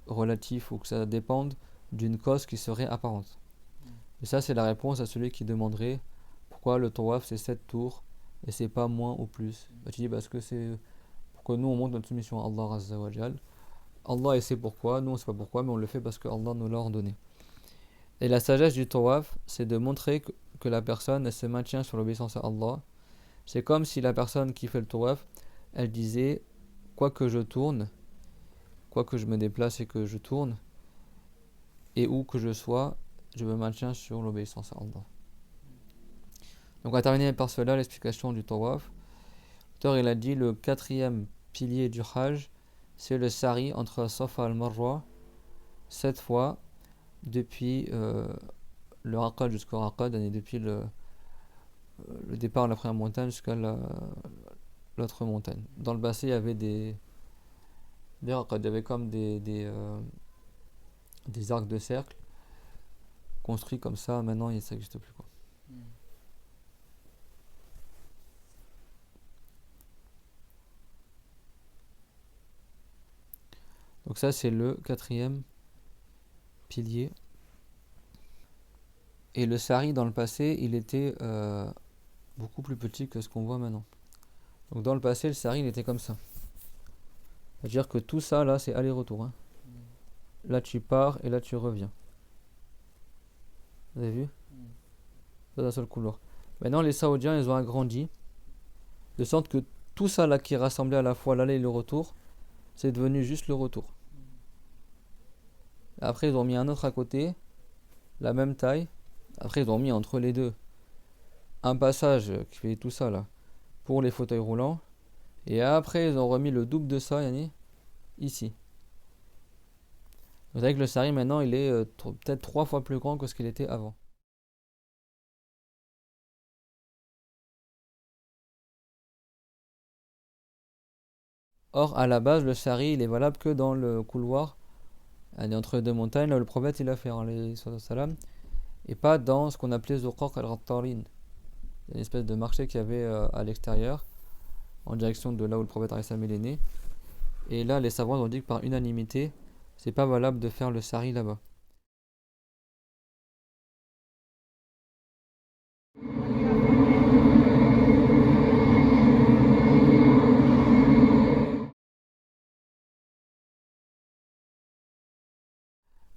relatif ou que ça dépende d'une cause qui serait apparente. Et ça c'est la réponse à celui qui demanderait pourquoi le tawaf c'est 7 tours et c'est pas moins ou plus. Tu dis parce que c'est pour que nous on montre notre soumission à Allah Azza wa Jal. Allah il sait pourquoi, nous on sait pas pourquoi, mais on le fait parce que Allah nous l'a ordonné. Et la sagesse du tawaf, c'est de montrer que la personne elle se maintient sur l'obéissance à Allah. C'est comme si la personne qui fait le tawaf, elle disait quoi que je tourne, quoi que je me déplace et que je tourne, et où que je sois, je me maintiens sur l'obéissance à Allah. Donc on va terminer par cela l'explication du tawaf. L'auteur il a dit le quatrième pilier du Hajj, c'est le sari entre Safa et Marwa, 7 fois, depuis le Aqad jusqu'au Aqad, et depuis le départ de la première montagne jusqu'à l'autre montagne. Dans le passé, il y avait des Aqad, il y avait comme des arcs de cercle construits comme ça. Maintenant, ça n'existe plus, quoi. Donc ça, c'est le quatrième pilier. Et le sari, dans le passé, il était beaucoup plus petit que ce qu'on voit maintenant. Donc dans le passé, le sari, il était comme ça. C'est-à-dire que tout ça, là, c'est aller-retour, hein. Là, tu pars et là, tu reviens. Vous avez vu? C'est un seul couloir. Maintenant, les Saoudiens, ils ont agrandi, de sorte que tout ça, là, qui est rassemblé à la fois l'aller et le retour, c'est devenu juste le retour. Après, ils ont mis un autre à côté, la même taille. Après, ils ont mis entre les deux un passage qui fait tout ça, là, pour les fauteuils roulants. Et après, ils ont remis le double de ça, Yanni, ici. Vous savez que le sari, maintenant, il est peut-être 3 fois plus grand que ce qu'il était avant. Or, à la base, le sari, il est valable que dans le couloir entre les deux montagnes, là où le prophète il a fait, salam, et pas dans ce qu'on appelait Zuqaq al-Ghattarin, une espèce de marché qu'il y avait à l'extérieur, en direction de là où le prophète est né. Et là, les savants ont dit que par unanimité, c'est pas valable de faire le sari là-bas.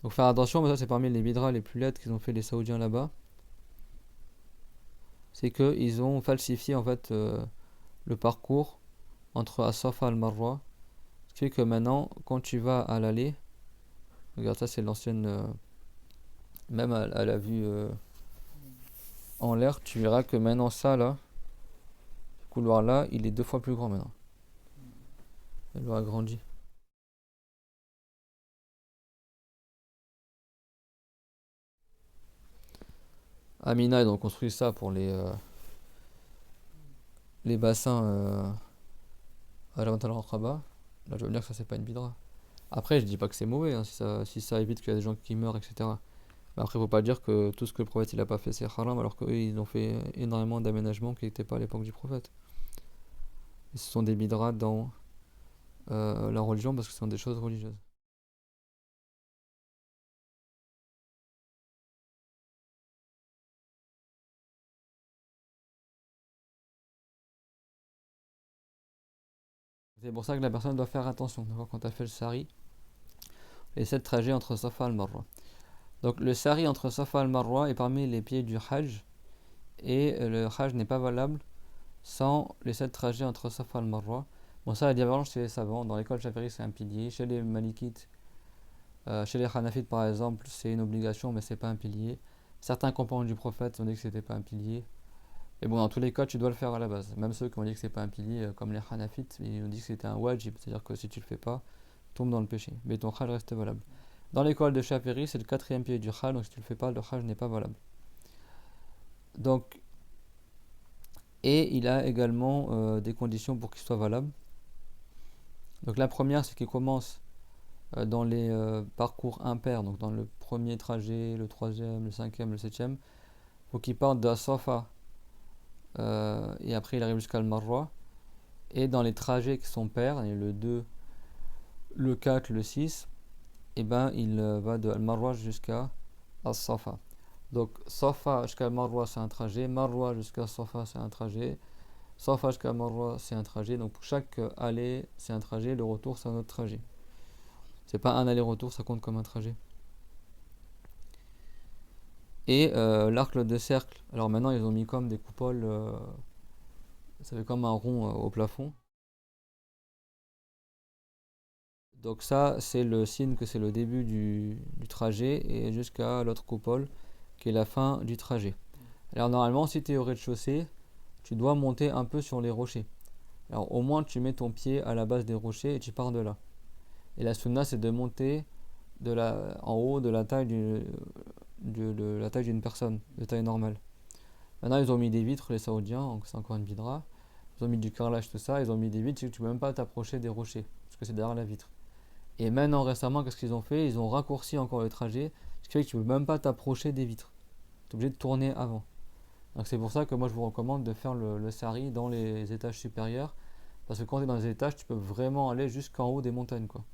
Donc faire attention, mais ça c'est parmi les bidras les plus laides qu'ils ont fait les Saoudiens là-bas. C'est qu'ils ont falsifié en fait le parcours entre As-Safa et Al-Marwa. Ce qui fait que maintenant, quand tu vas à l'aller, regarde ça c'est l'ancienne, même à la vue en l'air, tu verras que maintenant ça là, ce couloir là, il est 2 fois plus grand maintenant. Il doit agrandi. À Mina, ils ont construit ça pour les bassins à Jabhat al-Aqaba. Là, je veux dire que ça, c'est pas une bidra. Après, je dis pas que c'est mauvais, hein, si ça évite qu'il y a des gens qui meurent, etc. Mais après, faut pas dire que tout ce que le prophète il a pas fait, c'est haram, alors qu'eux, ils ont fait énormément d'aménagements qui n'étaient pas à l'époque du prophète. Et ce sont des bidras dans la religion parce que ce sont des choses religieuses. C'est pour ça que la personne doit faire attention, d'accord, quand elle fait le sari, les 7 trajets entre Safa et Marwa. Donc le sari entre Safa et Marwa est parmi les pieds du Hajj, et le Hajj n'est pas valable sans les 7 trajets entre Safa et Marwa. Bon, ça, la divergence chez les savants. Dans l'école Shafi'i, c'est un pilier. Chez les Malikites, chez les Hanafites par exemple, c'est une obligation, mais c'est pas un pilier. Certains compagnons du prophète ont dit que c'était pas un pilier. Et bon, dans tous les cas, tu dois le faire à la base. Même ceux qui ont dit que c'est pas un pilier, comme les Hanafites, ils ont dit que c'était un wajib, c'est-à-dire que si tu le fais pas, tu tombes dans le péché. Mais ton Hajj reste valable. Dans l'école de Shafi'i, c'est le 4e pilier du Hajj, donc si tu le fais pas, le Hajj n'est pas valable. Donc, et il a également des conditions pour qu'il soit valable. Donc la première, c'est qu'il commence dans les parcours impairs, donc dans le premier trajet, le troisième, le cinquième, le septième. Il faut qu'il parte de Safa et après il arrive jusqu'à Al-Marwa. Et dans les trajets qui sont pairs, le 2, le 4, le 6, et ben il va de Al-Marwa jusqu'à As-Safa. Donc Safa jusqu'à Marwa c'est un trajet, Marwa jusqu'à Safa c'est un trajet, Safa jusqu'à Marwa c'est un trajet. Donc pour chaque aller c'est un trajet, le retour c'est un autre trajet. C'est pas un aller-retour, ça compte comme un trajet. Et l'arc de cercle, alors maintenant ils ont mis comme des coupoles, ça fait comme un rond au plafond. Donc ça c'est le signe que c'est le début du trajet et jusqu'à l'autre coupole qui est la fin du trajet. Alors normalement si tu es au rez-de-chaussée, tu dois monter un peu sur les rochers. Alors au moins tu mets ton pied à la base des rochers et tu pars de là. Et la sunna c'est de monter en haut de la taille de la taille d'une personne, de taille normale. Maintenant ils ont mis des vitres les Saoudiens, donc c'est encore une bidra. Ils ont mis du carrelage, tout ça, ils ont mis des vitres, tu peux même pas t'approcher des rochers, parce que c'est derrière la vitre. Et maintenant récemment, qu'est-ce qu'ils ont fait? Ils ont raccourci encore le trajet, ce qui fait que tu peux même pas t'approcher des vitres. Tu es obligé de tourner avant. Donc c'est pour ça que moi je vous recommande de faire le sari dans les étages supérieurs, parce que quand tu es dans les étages, tu peux vraiment aller jusqu'en haut des montagnes, quoi.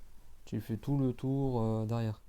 Tu fais tout le tour derrière.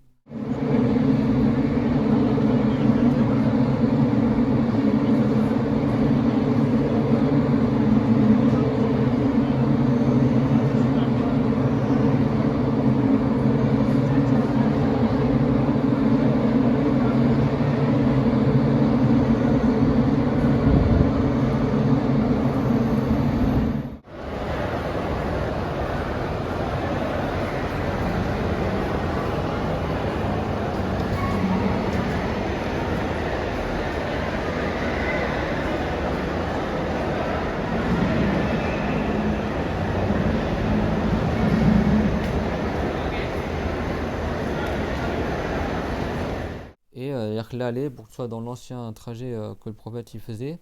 Et l'aller, pour que tu sois dans l'ancien trajet que le prophète il faisait,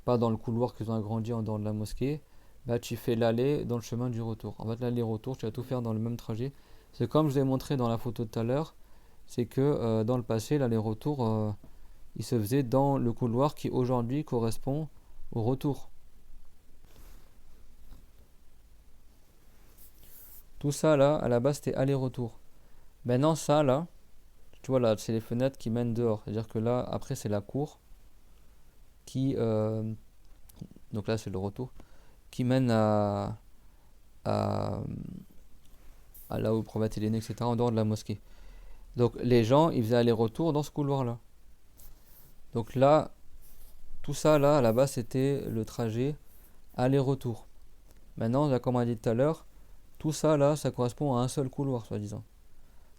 pas dans le couloir qu'ils ont agrandi en dehors de la mosquée, bah tu fais l'aller dans le chemin du retour. En fait, l'aller-retour, tu vas tout faire dans le même trajet. C'est comme je vous ai montré dans la photo de tout à l'heure, c'est que dans le passé, l'aller-retour, il se faisait dans le couloir qui aujourd'hui correspond au retour. Tout ça là, à la base, c'était aller-retour. Maintenant, ça là, tu vois là, c'est les fenêtres qui mènent dehors. C'est-à-dire que là, après, c'est la cour qui. Donc là, c'est le retour. Qui mène à, à là où le prophète est né, etc., en dehors de la mosquée. Donc les gens, ils faisaient aller-retour dans ce couloir-là. Donc là, tout ça là, à la base, c'était le trajet aller-retour. Maintenant, là, comme on a dit tout à l'heure, tout ça là, ça correspond à un seul couloir, soi-disant.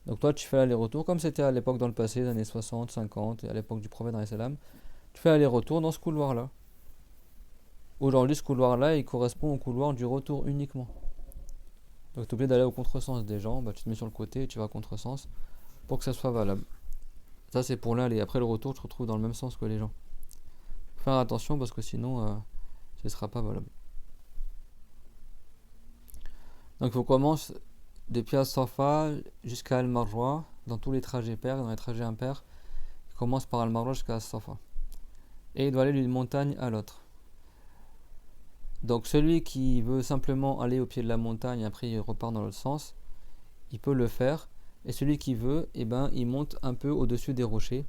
Donc toi, tu fais l'aller-retour, comme c'était à l'époque dans le passé, les années 60, 50, et à l'époque du prophète, tu fais aller-retour dans ce couloir-là. Aujourd'hui, ce couloir-là, il correspond au couloir du retour uniquement. Donc tu es obligé d'aller au contresens des gens, bah, tu te mets sur le côté et tu vas à contresens pour que ça soit valable. Ça c'est pour l'aller. Après le retour, tu te retrouves dans le même sens que les gens. Faut faire attention parce que sinon, ce ne sera pas valable. Donc on commence depuis As-Safa jusqu'à Al-Marwa, dans tous les trajets pairs, dans les trajets impairs. Il commence par Al-Marwa jusqu'à As-Safa. Et il doit aller d'une montagne à l'autre. Donc celui qui veut simplement aller au pied de la montagne, après il repart dans l'autre sens, il peut le faire. Et celui qui veut, il monte un peu au-dessus des rochers.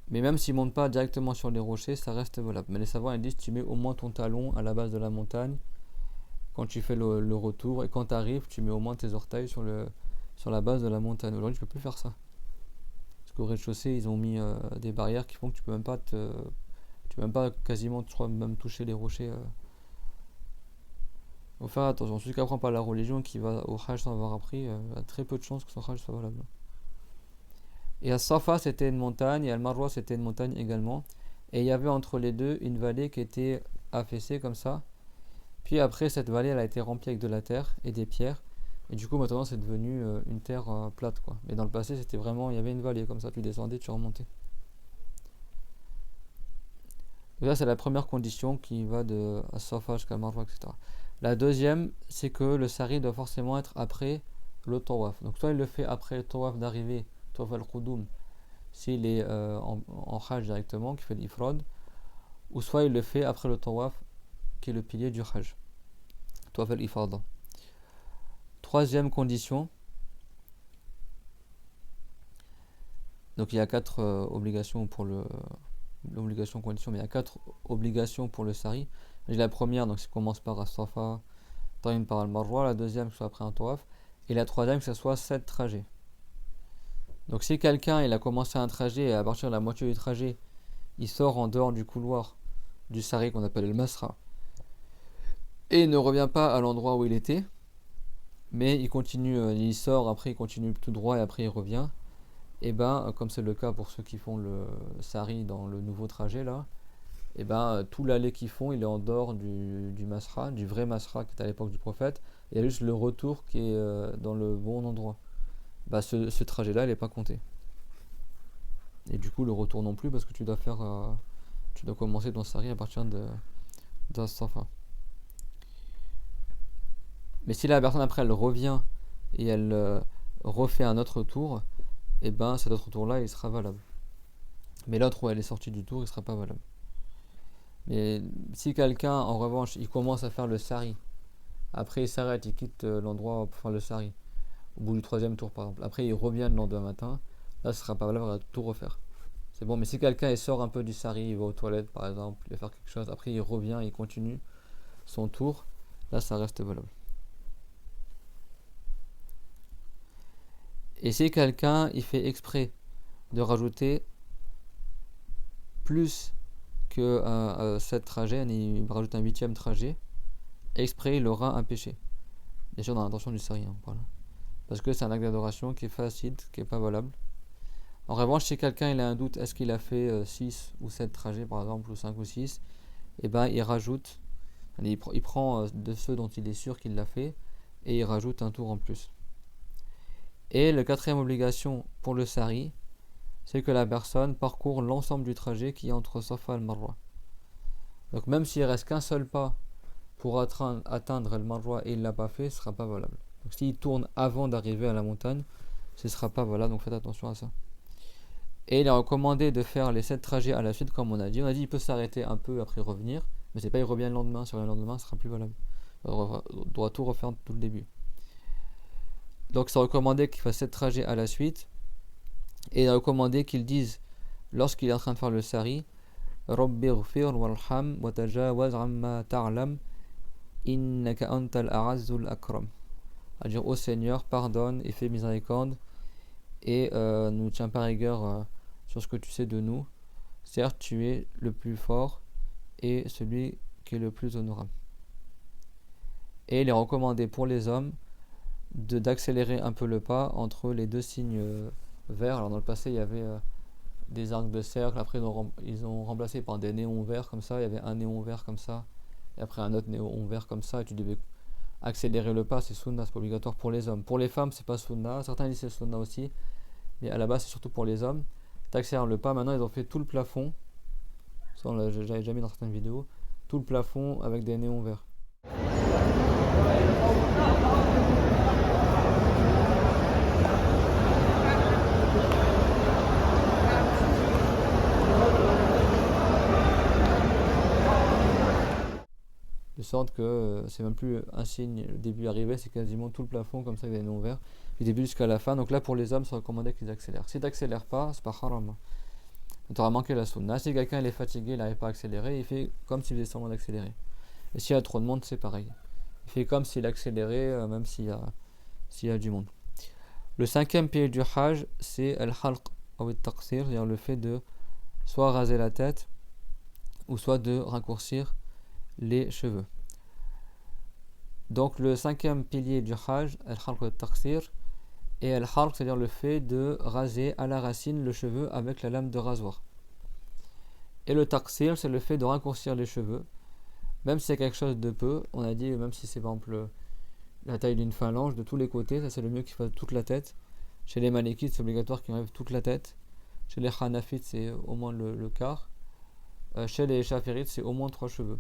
Mais même s'il ne monte pas directement sur les rochers, ça reste valable. Mais les savants ils disent tu mets au moins ton talon à la base de la montagne quand tu fais le retour. Et quand tu arrives, tu mets au moins tes orteils sur la base de la montagne. Aujourd'hui, tu ne peux plus faire ça. Parce qu'au rez-de-chaussée, ils ont mis des barrières qui font que tu peux même pas tu peux même pas quasiment, je crois, même toucher les rochers. Faut faire attention. Celui qui apprend pas la religion, qui va au Hajj sans avoir appris, a très peu de chances que son Hajj soit valable. Et à Safa, c'était une montagne, et à Al-Marwa, c'était une montagne également. Et il y avait entre les deux une vallée qui était affaissée comme ça. Puis après, cette vallée, elle a été remplie avec de la terre et des pierres. Et du coup, maintenant, c'est devenu une terre plate, quoi. Mais dans le passé, c'était vraiment, il y avait une vallée comme ça. Tu descendais, tu remontais. Donc là, c'est la première condition qui va de As-Safa jusqu'à Al-Marwa, etc. La deuxième, c'est que le sari doit forcément être après le tawaf. Donc soit il le fait après le tawaf d'arrivée, tawaf al-Qudum, s'il est en Hajj directement, qui fait l'ifrad, ou soit il le fait après le tawaf, qui est le pilier du Hajj, tawaf al-Ifada. Troisième condition, donc il y a quatre obligations pour l'obligation condition, mais il y a quatre obligations pour le sari. La première, donc ça commence par As-Safa, termine par Al-Marwa. La deuxième, que ce soit après un tawaf. Et la troisième, que ce soit 7 trajets. Donc si quelqu'un il a commencé un trajet et à partir de la moitié du trajet, il sort en dehors du couloir du sari qu'on appelle le Masra, et il ne revient pas à l'endroit où il était, mais il continue, il sort, après il continue tout droit et après il revient, et comme c'est le cas pour ceux qui font le sari dans le nouveau trajet là, et ben tout l'aller qu'ils font, il est en dehors du masra, du vrai masra qui était à l'époque du prophète. Il y a juste le retour qui est dans le bon endroit. Bah ce trajet-là, il n'est pas compté. Et du coup, le retour non plus, parce que tu dois commencer ton sari à partir de Safa. Mais si la personne après elle revient et elle refait un autre tour, et ben cet autre tour-là, il sera valable. Mais l'autre où elle est sortie du tour, il sera pas valable. Mais si quelqu'un, en revanche, il commence à faire le sari, après il s'arrête, il quitte l'endroit pour faire le sari, au bout du troisième tour par exemple, après il revient le lendemain matin, là ce sera pas valable, il va tout refaire. C'est bon, mais si quelqu'un il sort un peu du sari, il va aux toilettes par exemple, il va faire quelque chose, après il revient, il continue son tour, là ça reste valable. Et si quelqu'un il fait exprès de rajouter plus que 7 trajets, il rajoute un huitième trajet, exprès il aura un péché. Bien sûr dans l'intention du sari, hein, voilà. Parce que c'est un acte d'adoration qui est facile, qui est pas valable. En revanche, si quelqu'un il a un doute, est-ce qu'il a fait 6 ou 7 trajets par exemple, ou 5 ou 6, et ben il rajoute, il prend de ceux dont il est sûr qu'il l'a fait, et il rajoute un tour en plus. Et la quatrième obligation pour le sari, c'est que la personne parcourt l'ensemble du trajet qui est entre Safa et le Marwa. Donc même s'il reste qu'un seul pas pour atteindre le Marwa et il ne l'a pas fait, ce ne sera pas valable. Donc s'il tourne avant d'arriver à la montagne, ce ne sera pas valable, donc faites attention à ça. Et il est recommandé de faire les 7 trajets à la suite, comme on a dit. On a dit qu'il peut s'arrêter un peu après revenir, mais c'est pas il revient le lendemain. Si il revient le lendemain, ce sera plus valable. On doit tout refaire tout le début. Donc c'est recommandé qu'il fasse 7 trajets à la suite. Et il est recommandé qu'il dise, lorsqu'il est en train de faire le sari, Rabbi ghfir warham wa tajawaz amma ta'lam innaka antal a'azzul akram. C'est-à-dire, ô Seigneur, pardonne et fais miséricorde et ne tiens pas rigueur sur ce que tu sais de nous. Certes, tu es le plus fort et celui qui est le plus honorable. Et il est recommandé pour les hommes d'accélérer un peu le pas entre les deux signes verts. Alors dans le passé, il y avait des arcs de cercle, après ils ont remplacé par des néons verts comme ça, il y avait un néon vert comme ça, et après un autre néon vert comme ça, et tu devais accélérer le pas, c'est sunna, c'est pas obligatoire pour les hommes. Pour les femmes, c'est pas sunna, certains disent c'est sunna aussi, mais à la base c'est surtout pour les hommes. T'accélères le pas, maintenant ils ont fait tout le plafond, ça j'avais déjà mis dans certaines vidéos, tout le plafond avec des néons verts. De sorte que c'est même plus un signe, le début arrivé, c'est quasiment tout le plafond comme ça avec des néons verts, du début jusqu'à la fin. Donc là pour les hommes, c'est recommandé qu'ils accélèrent. Si t'accélères pas, c'est pas haram. Tu auras manqué la sunna. Si quelqu'un il est fatigué, il n'arrive pas à accélérer, il fait comme s'il faisait semblant d'accélérer. Et s'il y a trop de monde, c'est pareil. Il fait comme s'il accélérait, même s'il y a du monde. Le cinquième pilier du hajj, c'est al-halq ou al-taqsir, c'est-à-dire le fait de soit raser la tête, ou soit de raccourcir les cheveux. Donc le cinquième pilier du hajj, al-halq ou al-taqsir, et al-halq, c'est-à-dire le fait de raser à la racine le cheveu avec la lame de rasoir. Et le taqsir, c'est le fait de raccourcir les cheveux, même si c'est quelque chose de peu. On a dit, même si c'est par exemple la taille d'une phalange de tous les côtés, ça c'est le mieux qu'il fasse toute la tête. Chez les Malikites, c'est obligatoire qu'ils enlèvent toute la tête. Chez les Hanafites, c'est au moins le quart. Chez les Shafirites, c'est au moins 3 cheveux.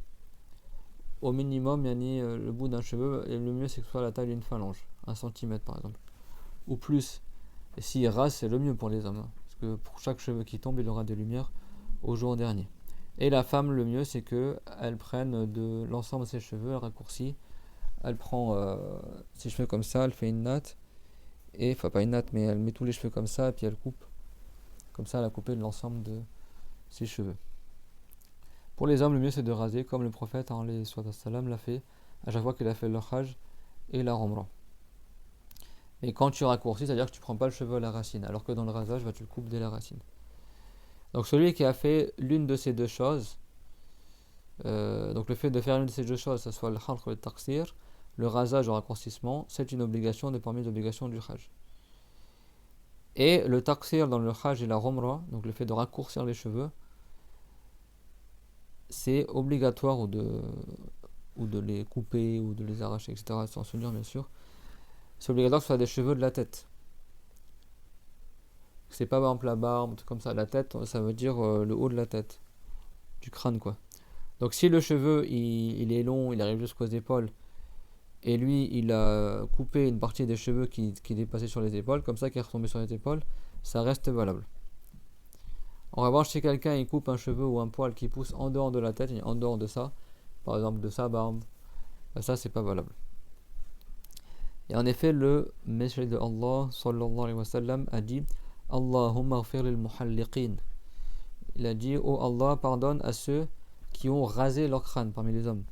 Au minimum, le bout d'un cheveu, et le mieux c'est que ce soit la taille d'une phalange, 1 cm par exemple, ou plus. Et s'il rase, c'est le mieux pour les hommes, parce que pour chaque cheveu qui tombe, il aura des lumières au jour dernier. Et la femme, le mieux c'est qu'elle prenne de l'ensemble de ses cheveux, elle raccourcit, elle prend ses cheveux comme ça, elle fait une natte, et enfin pas une natte, mais elle met tous les cheveux comme ça, et puis elle coupe. Comme ça, elle a coupé de l'ensemble de ses cheveux. Pour les hommes, le mieux c'est de raser, comme le prophète l'a fait à chaque fois qu'il a fait le hajj et la umrah. Et quand tu raccourcis, c'est-à-dire que tu prends pas le cheveu à la racine, alors que dans le rasage, tu le coupes dès la racine. Donc celui qui a fait l'une de ces deux choses, donc le fait de faire l'une de ces deux choses, que ce soit le halq ou le taqsir, le rasage ou le raccourcissement, c'est une obligation parmi les obligations du hajj. Et le taqsir dans le hajj et la umrah, donc le fait de raccourcir les cheveux, c'est obligatoire ou de les couper ou de les arracher, etc. Sans se dire bien sûr. C'est obligatoire que ce soit des cheveux de la tête. C'est pas par exemple la barbe, comme ça. La tête, ça veut dire le haut de la tête, du crâne quoi. Donc si le cheveu il est long, il arrive jusqu'aux épaules, et lui il a coupé une partie des cheveux qui dépassait sur les épaules, comme ça qui est retombé sur les épaules, ça reste valable. En revanche, si quelqu'un il coupe un cheveu ou un poil qui pousse en dehors de la tête, en dehors de ça, par exemple de sa barbe, ça c'est pas valable. Et en effet, le messager de Allah sallallahu alayhi wa sallam a dit Allahumma ghfir lil muhalliqin. Il a dit oh Allah, pardonne à ceux qui ont rasé leur crâne parmi les hommes.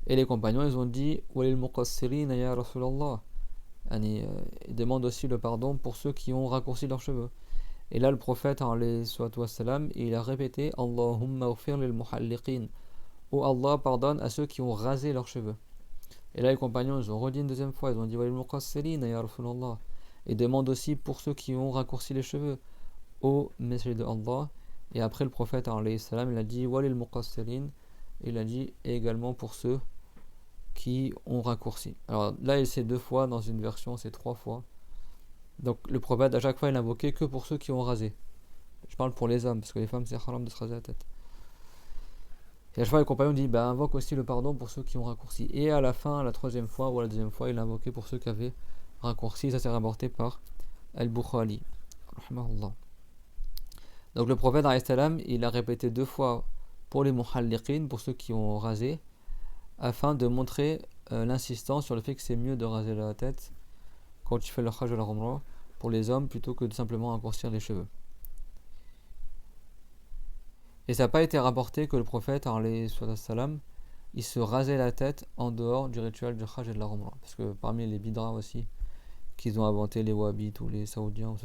Et les compagnons ils ont dit walil muqassirin ya Rasulallah. Ils demandent aussi le pardon pour ceux qui ont raccourci leurs cheveux. Et là le prophète alayhi wassalam, il a répété Allahumma ghfir lil muhalliqin. Oh Allah, pardonne à ceux qui ont rasé leurs cheveux. Et là les compagnons ils ont redit une deuxième fois, ils ont dit walil muqassirin ya Rasulallah. Et demande aussi pour ceux qui ont raccourci les cheveux, ô messager de Allah. Et après le prophète alayhi salam, il a dit walil muqassirin, il a dit également pour ceux qui ont raccourci. Alors là c'est 2 fois, dans une version c'est 3 fois. Donc le prophète à chaque fois il invoquait que pour ceux qui ont rasé. Je parle pour les hommes parce que les femmes c'est haram de se raser la tête. Et à chaque fois les compagnons disent invoque aussi le pardon pour ceux qui ont raccourci. Et à la fin, la 3e fois ou la 2e fois, il a invoqué pour ceux qui avaient raccourci. Ça c'est rapporté par Al-Bukhari. Donc le prophète il a répété 2 fois pour les muhalliqin, pour ceux qui ont rasé, afin de montrer l'insistance sur le fait que c'est mieux de raser la tête quand tu fais le hajj ou la umrah pour les hommes plutôt que de simplement raccourcir les cheveux. Et ça n'a pas été rapporté que le prophète salam, il se rasait la tête en dehors du rituel du hajj et de la umrah, parce que parmi les bidras aussi qu'ils ont inventé, les wahhabites ou les saoudiens,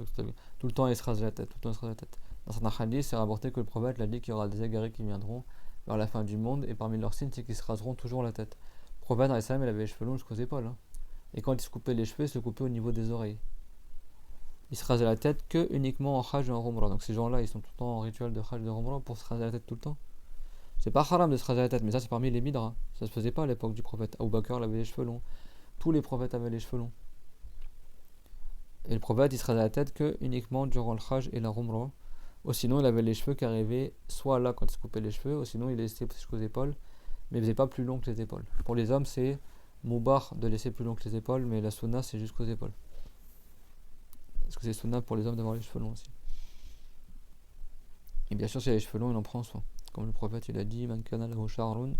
tout le temps ils se rasent la tête, Dans certains hadiths, c'est rapporté que le prophète l'a dit qu'il y aura des égarés qui viendront vers la fin du monde, et parmi leurs signes, c'est qu'ils se raseront toujours la tête. Le prophète, il avait les cheveux longs jusqu'aux épaules. Et quand il se coupait les cheveux, il se coupait au niveau des oreilles. Il se rasait la tête que uniquement en hajj et en umrah. Donc ces gens-là, ils sont tout le temps en rituel de hajj et de umrah pour se raser la tête tout le temps. C'est pas haram de se raser la tête, mais ça c'est parmi les bidras. Ça se faisait pas à l'époque du prophète. Abu Bakr avait les cheveux longs. Tous les prophètes avaient les cheveux longs. Et le prophète, il se rasait la tête que uniquement durant le hajj et la umrah. Ou sinon il avait les cheveux qui arrivaient soit là quand il se coupait les cheveux, ou sinon il les laissait jusqu'aux épaules, mais il faisait pas plus long que les épaules. Pour les hommes c'est moubar de laisser plus long que les épaules, mais la sunna c'est jusqu'aux épaules. Parce que c'est sunna pour les hommes d'avoir les cheveux longs aussi. Et bien sûr si il a les cheveux longs il en prend soin. Comme le prophète il a dit man kana lahu sha'run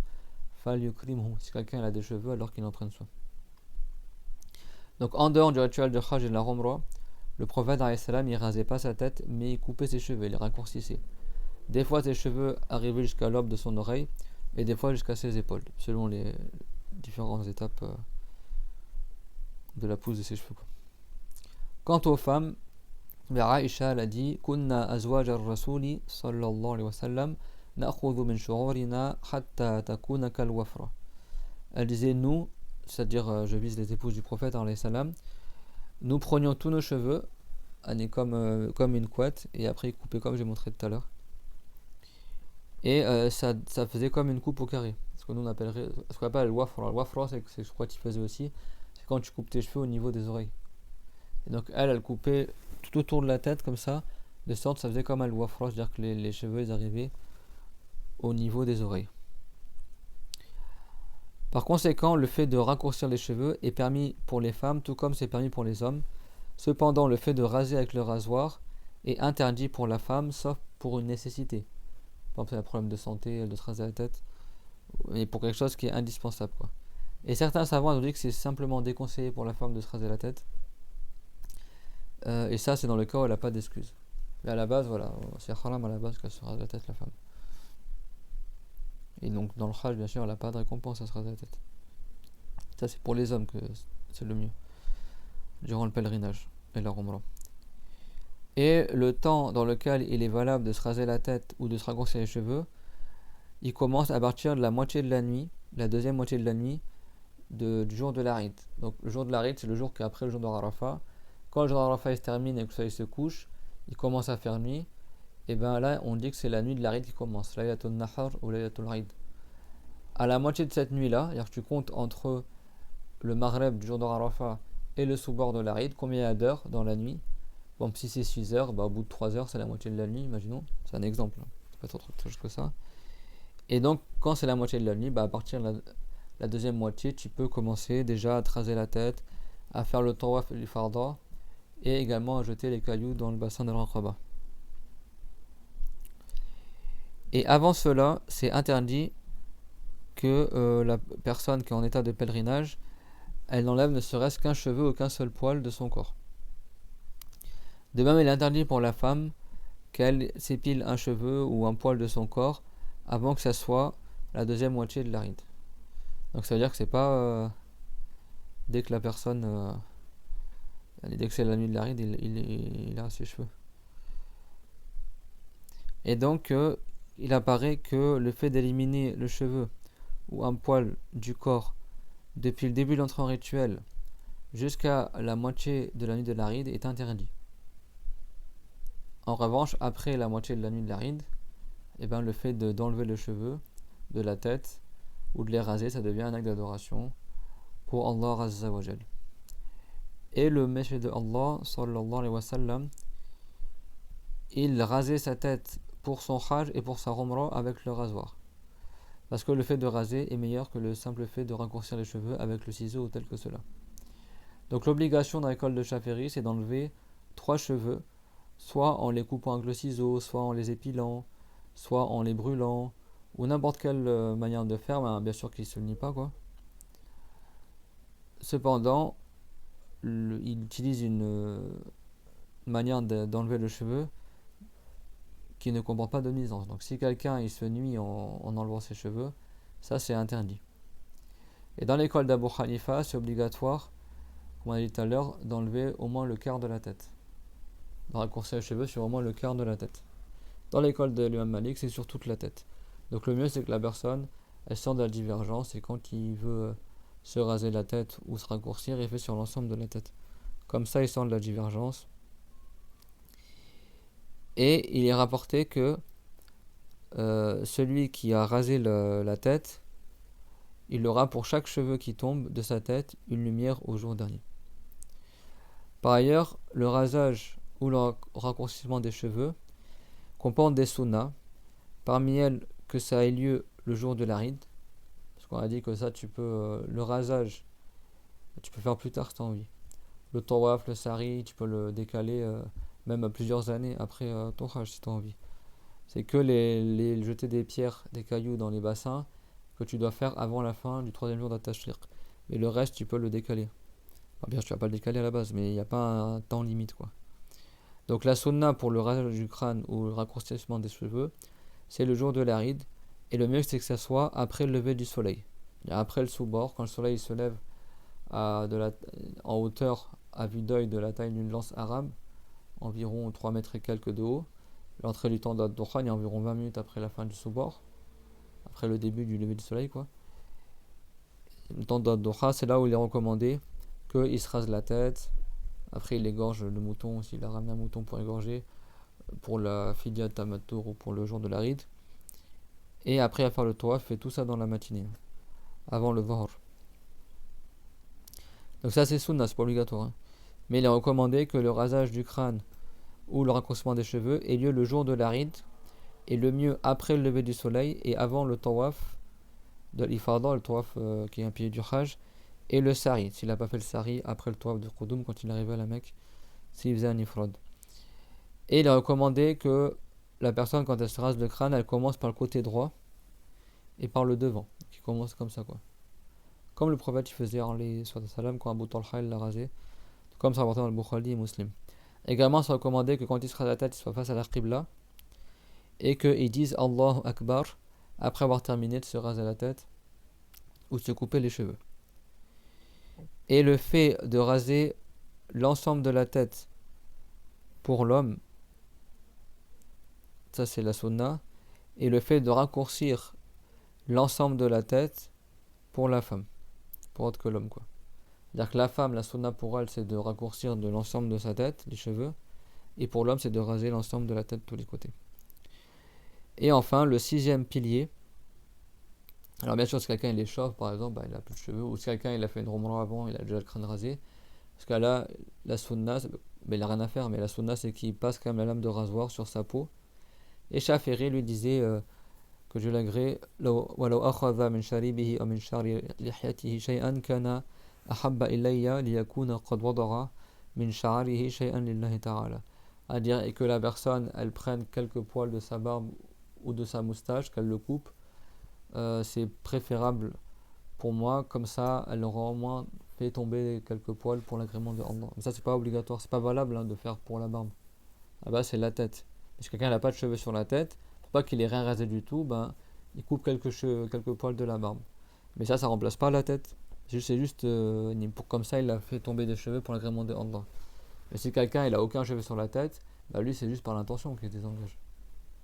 falyukrimhu. Si quelqu'un a des cheveux alors qu'il en prenne soin. Donc en dehors du rituel de hajj et de la umrah, le prophète il rasait pas sa tête, mais il coupait ses cheveux, il les raccourcissait. Des fois ses cheveux arrivaient jusqu'à l'aube de son oreille, et des fois jusqu'à ses épaules, selon les différentes étapes de la pousse de ses cheveux. Quant aux femmes, Aïcha a dit Kunna azwaj ar-rasuli sallallahu alayhi wa sallam na'khudhu min shu'urina hatta takuna kal wafra. Elle disait nous, c'est-à-dire je vise les épouses du prophète alayhi salam, nous prenions tous nos cheveux comme une couette et après coupés comme j'ai montré tout à l'heure. Et ça faisait comme une coupe au carré. Ce que nous on appellerait, ce qu'on appelle le wafra. Le wafra, c'est ce que tu faisais aussi. C'est quand tu coupes tes cheveux au niveau des oreilles. Et donc elle coupait tout autour de la tête comme ça, de sorte que ça faisait comme un wafra, c'est-à-dire que les cheveux ils arrivaient au niveau des oreilles. Par conséquent, le fait de raccourcir les cheveux est permis pour les femmes, tout comme c'est permis pour les hommes. Cependant, le fait de raser avec le rasoir est interdit pour la femme, sauf pour une nécessité. Par exemple, c'est un problème de santé, de se raser la tête, mais pour quelque chose qui est indispensable, quoi. Et certains savants ont dit que c'est simplement déconseillé pour la femme de se raser la tête. Et ça, c'est dans le cas où elle n'a pas d'excuse. Mais à la base, voilà, c'est haram à la base qu'elle se rase la tête, la femme. Et donc, dans le hajj, bien sûr, elle n'a pas de récompense à se raser la tête. Ça, c'est pour les hommes que c'est le mieux, durant le pèlerinage et la umrah. Et le temps dans lequel il est valable de se raser la tête ou de se raccourcir les cheveux, il commence à partir de la moitié de la nuit, la deuxième moitié de la nuit du jour de l'Aïd. Donc le jour de l'Aïd, c'est le jour qui est après le jour de Arafat. Quand le jour d'Arafat se termine et que le soleil se couche, il commence à faire nuit. et bien là on dit que c'est la nuit de l'Aïd qui commence, Laylatul Nahar ou Laylatul Eid. À la moitié de cette nuit-là, c'est-à-dire que tu comptes entre le Maghreb du jour de Arafat et le soubord de l'Aïd, combien il y a d'heures dans la nuit? Bon, si c'est 6 heures, bah, au bout de 3 heures, c'est la moitié de la nuit, imaginons. C'est un exemple, hein. C'est pas trop chose que ça. Et donc, quand c'est la moitié de la nuit, bah, à partir de la deuxième moitié, tu peux commencer déjà à te raser la tête, à faire le tawaf et l'ifada, et également à jeter les cailloux dans le bassin de l'Aqaba. Et avant cela, c'est interdit que la personne qui est en état de pèlerinage, elle n'enlève ne serait-ce qu'un cheveu ou qu'un seul poil de son corps. De même, il est interdit pour la femme qu'elle s'épile un cheveu ou un poil de son corps avant que ça soit la deuxième moitié de l'Aïd. Donc ça veut dire que c'est pas dès que la personne, dès que c'est la nuit de l'Aïd, il a ses cheveux. Et donc il apparaît que le fait d'éliminer le cheveu ou un poil du corps depuis le début de l'entrée en rituel jusqu'à la moitié de la nuit de l'Aïd est interdit. En revanche, après la moitié de la nuit de l'Aïd, le fait d'enlever le cheveu de la tête ou de les raser, ça devient un acte d'adoration pour Allah Azza wa Jal. Et le messager de Allah sallallahu alayhi wa sallam, il rasait sa tête pour son hajj et pour sa umrah avec le rasoir. Parce que le fait de raser est meilleur que le simple fait de raccourcir les cheveux avec le ciseau ou tel que cela. Donc l'obligation dans l'école de Chaféry, c'est d'enlever 3 cheveux, soit en les coupant avec le ciseau, soit en les épilant, soit en les brûlant, ou n'importe quelle manière de faire, bien sûr qu'il ne se nie pas, quoi. Cependant, il utilise une manière d'enlever le cheveu qui ne comprend pas de nuisance. Donc si quelqu'un il se nuit en enlevant ses cheveux, ça c'est interdit. Et dans l'école d'Abu Hanifa, c'est obligatoire, comme on a dit tout à l'heure, d'enlever au moins le quart de la tête. De raccourcir les cheveux sur au moins le quart de la tête. Dans l'école de l'imam Malik, c'est sur toute la tête. Donc le mieux c'est que la personne, elle sort de la divergence et quand il veut se raser la tête ou se raccourcir, il fait sur l'ensemble de la tête. Comme ça, il sort de la divergence. Et il est rapporté que celui qui a rasé la tête, il aura pour chaque cheveu qui tombe de sa tête une lumière au jour dernier. Par ailleurs, le rasage ou le raccourcissement des cheveux comporte des sunnas, parmi elles que ça ait lieu le jour de l'Aïd, parce qu'on a dit que ça tu peux, le rasage, tu peux faire plus tard si tu as envie. Le tawaf, le sari, tu peux le décaler même à plusieurs années après ton hajj si tu as envie. C'est que les jeter des pierres, des cailloux dans les bassins que tu dois faire avant la fin du 3e jour d'At-Tashriq. Mais le reste, tu peux le décaler. Enfin, bien sûr, tu vas pas le décaler à la base, mais il n'y a pas un temps limite, quoi. Donc la sunna pour le rasage du crâne ou le raccourcissement des cheveux, c'est le jour de l'Aïd. Et le mieux, c'est que ça soit après le lever du soleil. Après le sous-bord, quand le soleil se lève en hauteur, à vue d'œil de la taille d'une lance arabe, environ 3 mètres et quelques de haut. L'entrée du temps d'Ad-Duha est environ 20 minutes après la fin du sous-bord, après le début du lever du soleil, quoi. Le temps d'Ad-Duha, c'est là où il est recommandé qu'il se rase la tête. Après, il égorge le mouton, s'il a ramené un mouton pour égorger, pour la Fidya Tamattur ou pour le jour de l'Aïd. Et après, à faire le tawaf, fait tout ça dans la matinée, avant le Dhuhr. Donc ça, c'est sunna, c'est pas obligatoire, hein. Mais il est recommandé que le rasage du crâne ou le raccourcissement des cheveux ait lieu le jour de l'Aïd, et le mieux après le lever du soleil et avant le tawaf de l'ifada, le tawaf qui est un pilier du hajj, et le sari, s'il n'a pas fait le sari après le tawaf de Qudum quand il arrivait à la Mecque, s'il faisait un ifrad. Et il est recommandé que la personne, quand elle se rase le crâne, elle commence par le côté droit et par le devant, qui commence comme ça, quoi. Comme le prophète faisait quand Abu Talha l'a rasé, comme ça rapporté dans le Bukhari et Muslim. Également, c'est recommandé que quand il se rase la tête, il soit face à la Qibla et qu'ils disent Allahu Akbar après avoir terminé de se raser la tête ou de se couper les cheveux. Et le fait de raser l'ensemble de la tête pour l'homme, ça c'est la sunna, et le fait de raccourcir l'ensemble de la tête pour la femme, pour autre que l'homme, quoi. C'est-à-dire que la femme, la sunna pour elle, c'est de raccourcir de l'ensemble de sa tête, les cheveux, et pour l'homme, c'est de raser l'ensemble de la tête de tous les côtés. Et enfin, le 6e pilier. Alors bien sûr, si quelqu'un il est chauve, par exemple, bah, il a plus de cheveux, ou si quelqu'un il a fait une umrah avant, il a déjà le crâne rasé, parce que là, la sunna, ben, il n'a rien à faire, mais la sunna c'est qu'il passe quand même la lame de rasoir sur sa peau. Et Shafiri lui disait que je l'agrée, وَلَوْ أَخَذَ مِنْ شَارِبِهِ أَوْ مِنْ شَعْرِ لِحْيَتِهِ شَيْئًا كَانَ أَحَبَّ إِلَيَّ لِيَكُونَ قَدْ وَضَعَ مِنْ شَعَرِهِ شَيْئًا لِلَّهِ تَعَالَى. À dire, et que la personne, elle prenne quelques poils de sa barbe ou de sa moustache, qu'elle le coupe, c'est préférable pour moi, comme ça, elle aura au moins fait tomber quelques poils pour l'agrément de Allah. Mais ça, c'est pas obligatoire, c'est pas valable de faire pour la barbe. Là-bas, c'est la tête. Si quelqu'un n'a pas de cheveux sur la tête, pour pas qu'il ait rien rasé du tout, il coupe quelques poils de la barbe. Mais ça remplace pas la tête. C'est juste comme ça, il a fait tomber des cheveux pour l'agrément de Allah. Mais si quelqu'un il a aucun cheveu sur la tête, lui c'est juste par l'intention qu'il désengage.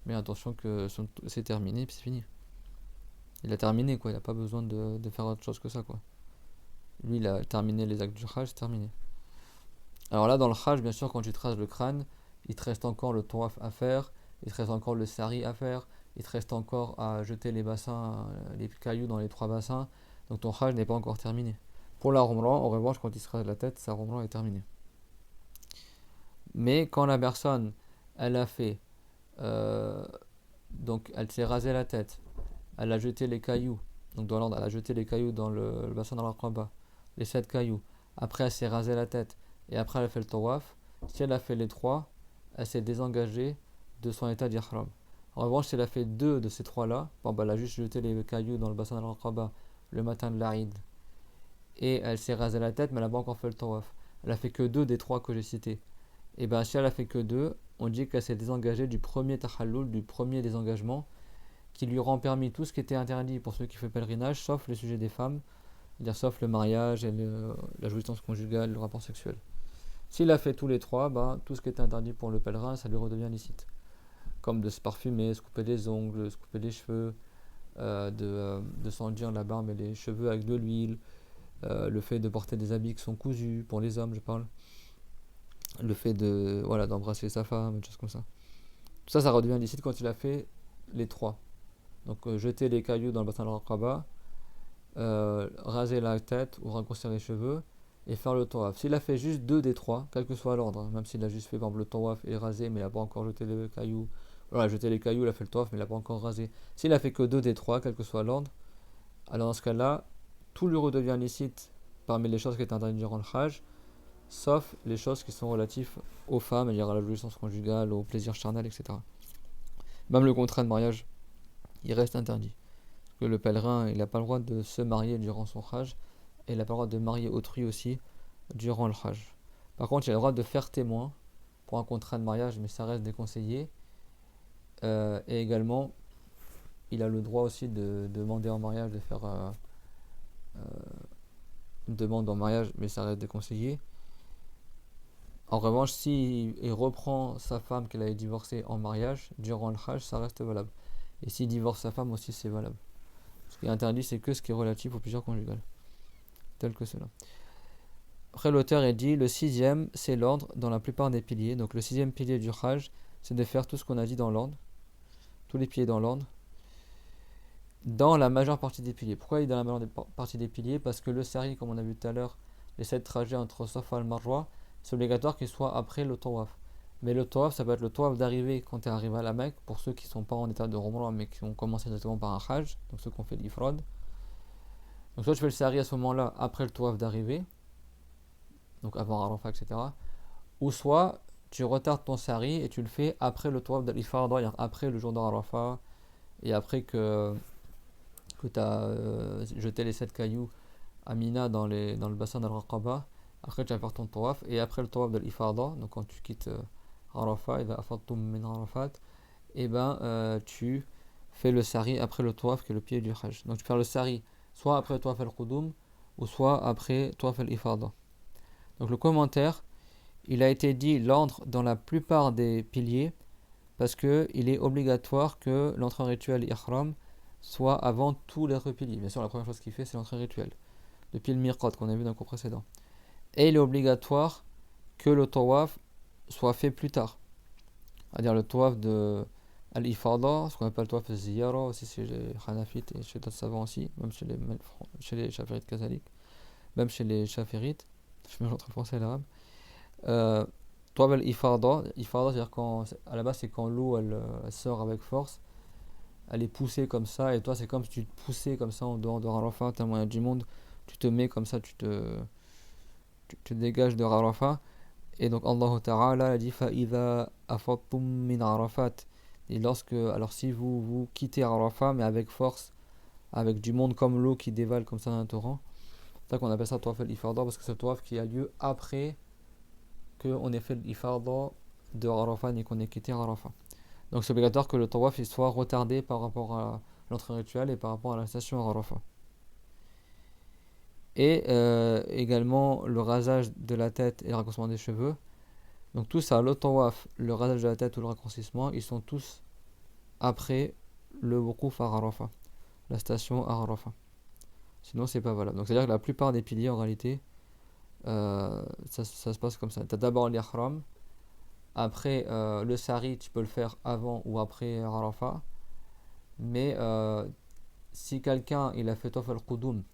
Mais l'intention que c'est terminé, puis c'est fini. Il a terminé quoi, il n'a pas besoin de faire autre chose que ça quoi. Lui il a terminé les actes du Hajj, c'est terminé. Alors là dans le Hajj, bien sûr, quand tu traces le crâne, il te reste encore le tawaf à faire, il te reste encore le sari à faire, il te reste encore à jeter les bassins, les cailloux dans les 3 bassins, donc ton Hajj n'est pas encore terminé. Pour la Umrah, en revanche, quand il se rase la tête, sa Umrah est terminée. Mais quand la personne, elle a fait, donc elle s'est rasé la tête, elle a jeté les cailloux, donc dans l'ordre, elle a jeté les cailloux dans le bassin d'Al-Aqaba, les 7 cailloux, après elle s'est rasé la tête, et après elle a fait le tawaf. Si elle a fait les 3, elle s'est désengagée de son état d'ihram. En revanche, si elle a fait 2 de ces 3-là, elle a juste jeté les cailloux dans le bassin d'Al-Aqaba le matin de l'Aïd, et elle s'est rasé la tête, mais elle n'a pas encore fait le tawaf. Elle a fait que 2 des 3 que j'ai cités. Et si elle a fait que 2, on dit qu'elle s'est désengagée du premier tahallul, du premier désengagement, qui lui rend permis tout ce qui était interdit pour ceux qui font pèlerinage, sauf le sujet des femmes, c'est-à-dire sauf le mariage et la jouissance conjugale, le rapport sexuel. S'il a fait tous les 3, tout ce qui était interdit pour le pèlerin, ça lui redevient licite. Comme de se parfumer, se couper les ongles, se couper les cheveux, de s'enduire la barbe et les cheveux avec de l'huile, le fait de porter des habits qui sont cousus, pour les hommes je parle, le fait d'embrasser sa femme, des choses comme ça. Tout ça, ça redevient licite quand il a fait les 3. Donc jeter les cailloux dans le bassin de l'Aqaba, raser la tête ou raccourcir les cheveux et faire le tawaf. S'il a fait juste 2 des 3, quel que soit l'ordre, même s'il a juste fait par exemple le tawaf et rasé mais il n'a pas encore jeté les cailloux, jeté les cailloux, il a fait le tawaf mais il n'a pas encore rasé. S'il a fait que 2 des 3, quel que soit l'ordre, alors dans ce cas-là, tout lui redevient licite parmi les choses qui étaient interdites durant le Hajj, sauf les choses qui sont relatives aux femmes, c'est-à-dire à la jouissance conjugale, au plaisir charnel, etc. Même le contrat de mariage, il reste interdit. Parce que le pèlerin, il n'a pas le droit de se marier durant son Hajj, et il n'a pas le droit de marier autrui aussi durant le Hajj. Par contre, il a le droit de faire témoin pour un contrat de mariage, mais ça reste déconseillé. Et également, il a le droit aussi de demander en mariage, de faire une demande en mariage, mais ça reste déconseillé. En revanche, s'il reprend sa femme qu'elle avait divorcée en mariage durant le Hajj, ça reste valable. Et s'il divorce sa femme aussi, c'est valable. Ce qui est interdit, c'est que ce qui est relatif au plaisir conjugal, tel que cela. Après, l'auteur a dit, le 6e, c'est l'ordre dans la plupart des piliers. Donc le 6e pilier du Hajj, c'est de faire tout ce qu'on a dit dans l'ordre, tous les piliers dans l'ordre, dans la majeure partie des piliers. Pourquoi il est dans la majeure partie des piliers? Parce que le sari, comme on a vu tout à l'heure, les 7 trajets entre Safa et Marwa, c'est obligatoire qu'il soit après le tawaf. Mais le tawaf, ça peut être le tawaf d'arrivée quand tu es arrivé à la Mecque, pour ceux qui ne sont pas en état de Umrah mais qui ont commencé directement par un Hajj, donc ceux qui ont fait l'ifrad. Donc soit tu fais le sari à ce moment-là, après le tawaf d'arrivée, donc avant Arafat, etc. Ou soit tu retardes ton sari et tu le fais après le tawaf d'Ifrad, après le jour d'Arafat, et après que tu as jeté les 7 cailloux à Mina dans le bassin d'Al-Raqaba. Après tu vas faire ton tawaf, et après le tawaf de l'Ifada, donc quand tu quittes Arafat, et tu fais le sari après le tawaf qui est le pied du Hajj. Donc tu fais le sari soit après le tawaf al-Qudum ou soit après le tawaf al-Ifada. Donc le commentaire, il a été dit l'ordre dans la plupart des piliers parce qu'il est obligatoire que l'entrée rituelle ihram soit avant tous les autres piliers. Bien sûr, la première chose qu'il fait, c'est l'entrée rituelle, depuis le miqat qu'on a vu dans le cours précédent. Et il est obligatoire que le tawaf soit fait plus tard. C'est-à-dire le tawaf Al-Ifada, ce qu'on appelle tawaf al-Ziyara, aussi chez les Hanafites et chez d'autres savants aussi, même chez les Chafirites Kazalik, même chez les Chafirites, je mélange entre le français et l'arabe. Euh, Tawaf al-Ifada, Ifada, c'est-à-dire à la base, c'est quand l'eau elle sort avec force, elle est poussée comme ça, et toi, c'est comme si tu te poussais comme ça en dehors de Arafat, tellement il y a du monde, tu te mets comme ça, tu te dégages de Arafat. Et donc Allah Ta'ala a dit فَإِذَا أَفَضْتُم مِّنْ عَرَفَاتٍ. Et alors si vous quittez Arafat, mais avec force, avec du monde comme l'eau qui dévale comme ça dans un torrent, c'est ça qu'on appelle ça Tawaf al-Ifada, parce que c'est le Tawaf qui a lieu après qu'on ait fait l'Ifada de Arafat et qu'on ait quitté Arafat. Donc c'est obligatoire que le Tawaf il soit retardé par rapport à l'entrée rituelle et par rapport à la station à Arafat. Et également le rasage de la tête et le raccourcissement des cheveux. Donc tout ça, le tawaf, le rasage de la tête ou le raccourcissement, ils sont tous après le wouqouf à Arafat, la station à Arafat. Sinon c'est pas valable. Donc c'est à dire que la plupart des piliers en réalité, ça se passe comme ça. Tu as d'abord l'ihram, après le sari tu peux le faire avant ou après Arafat. Mais si quelqu'un il a fait tawaf al-qudum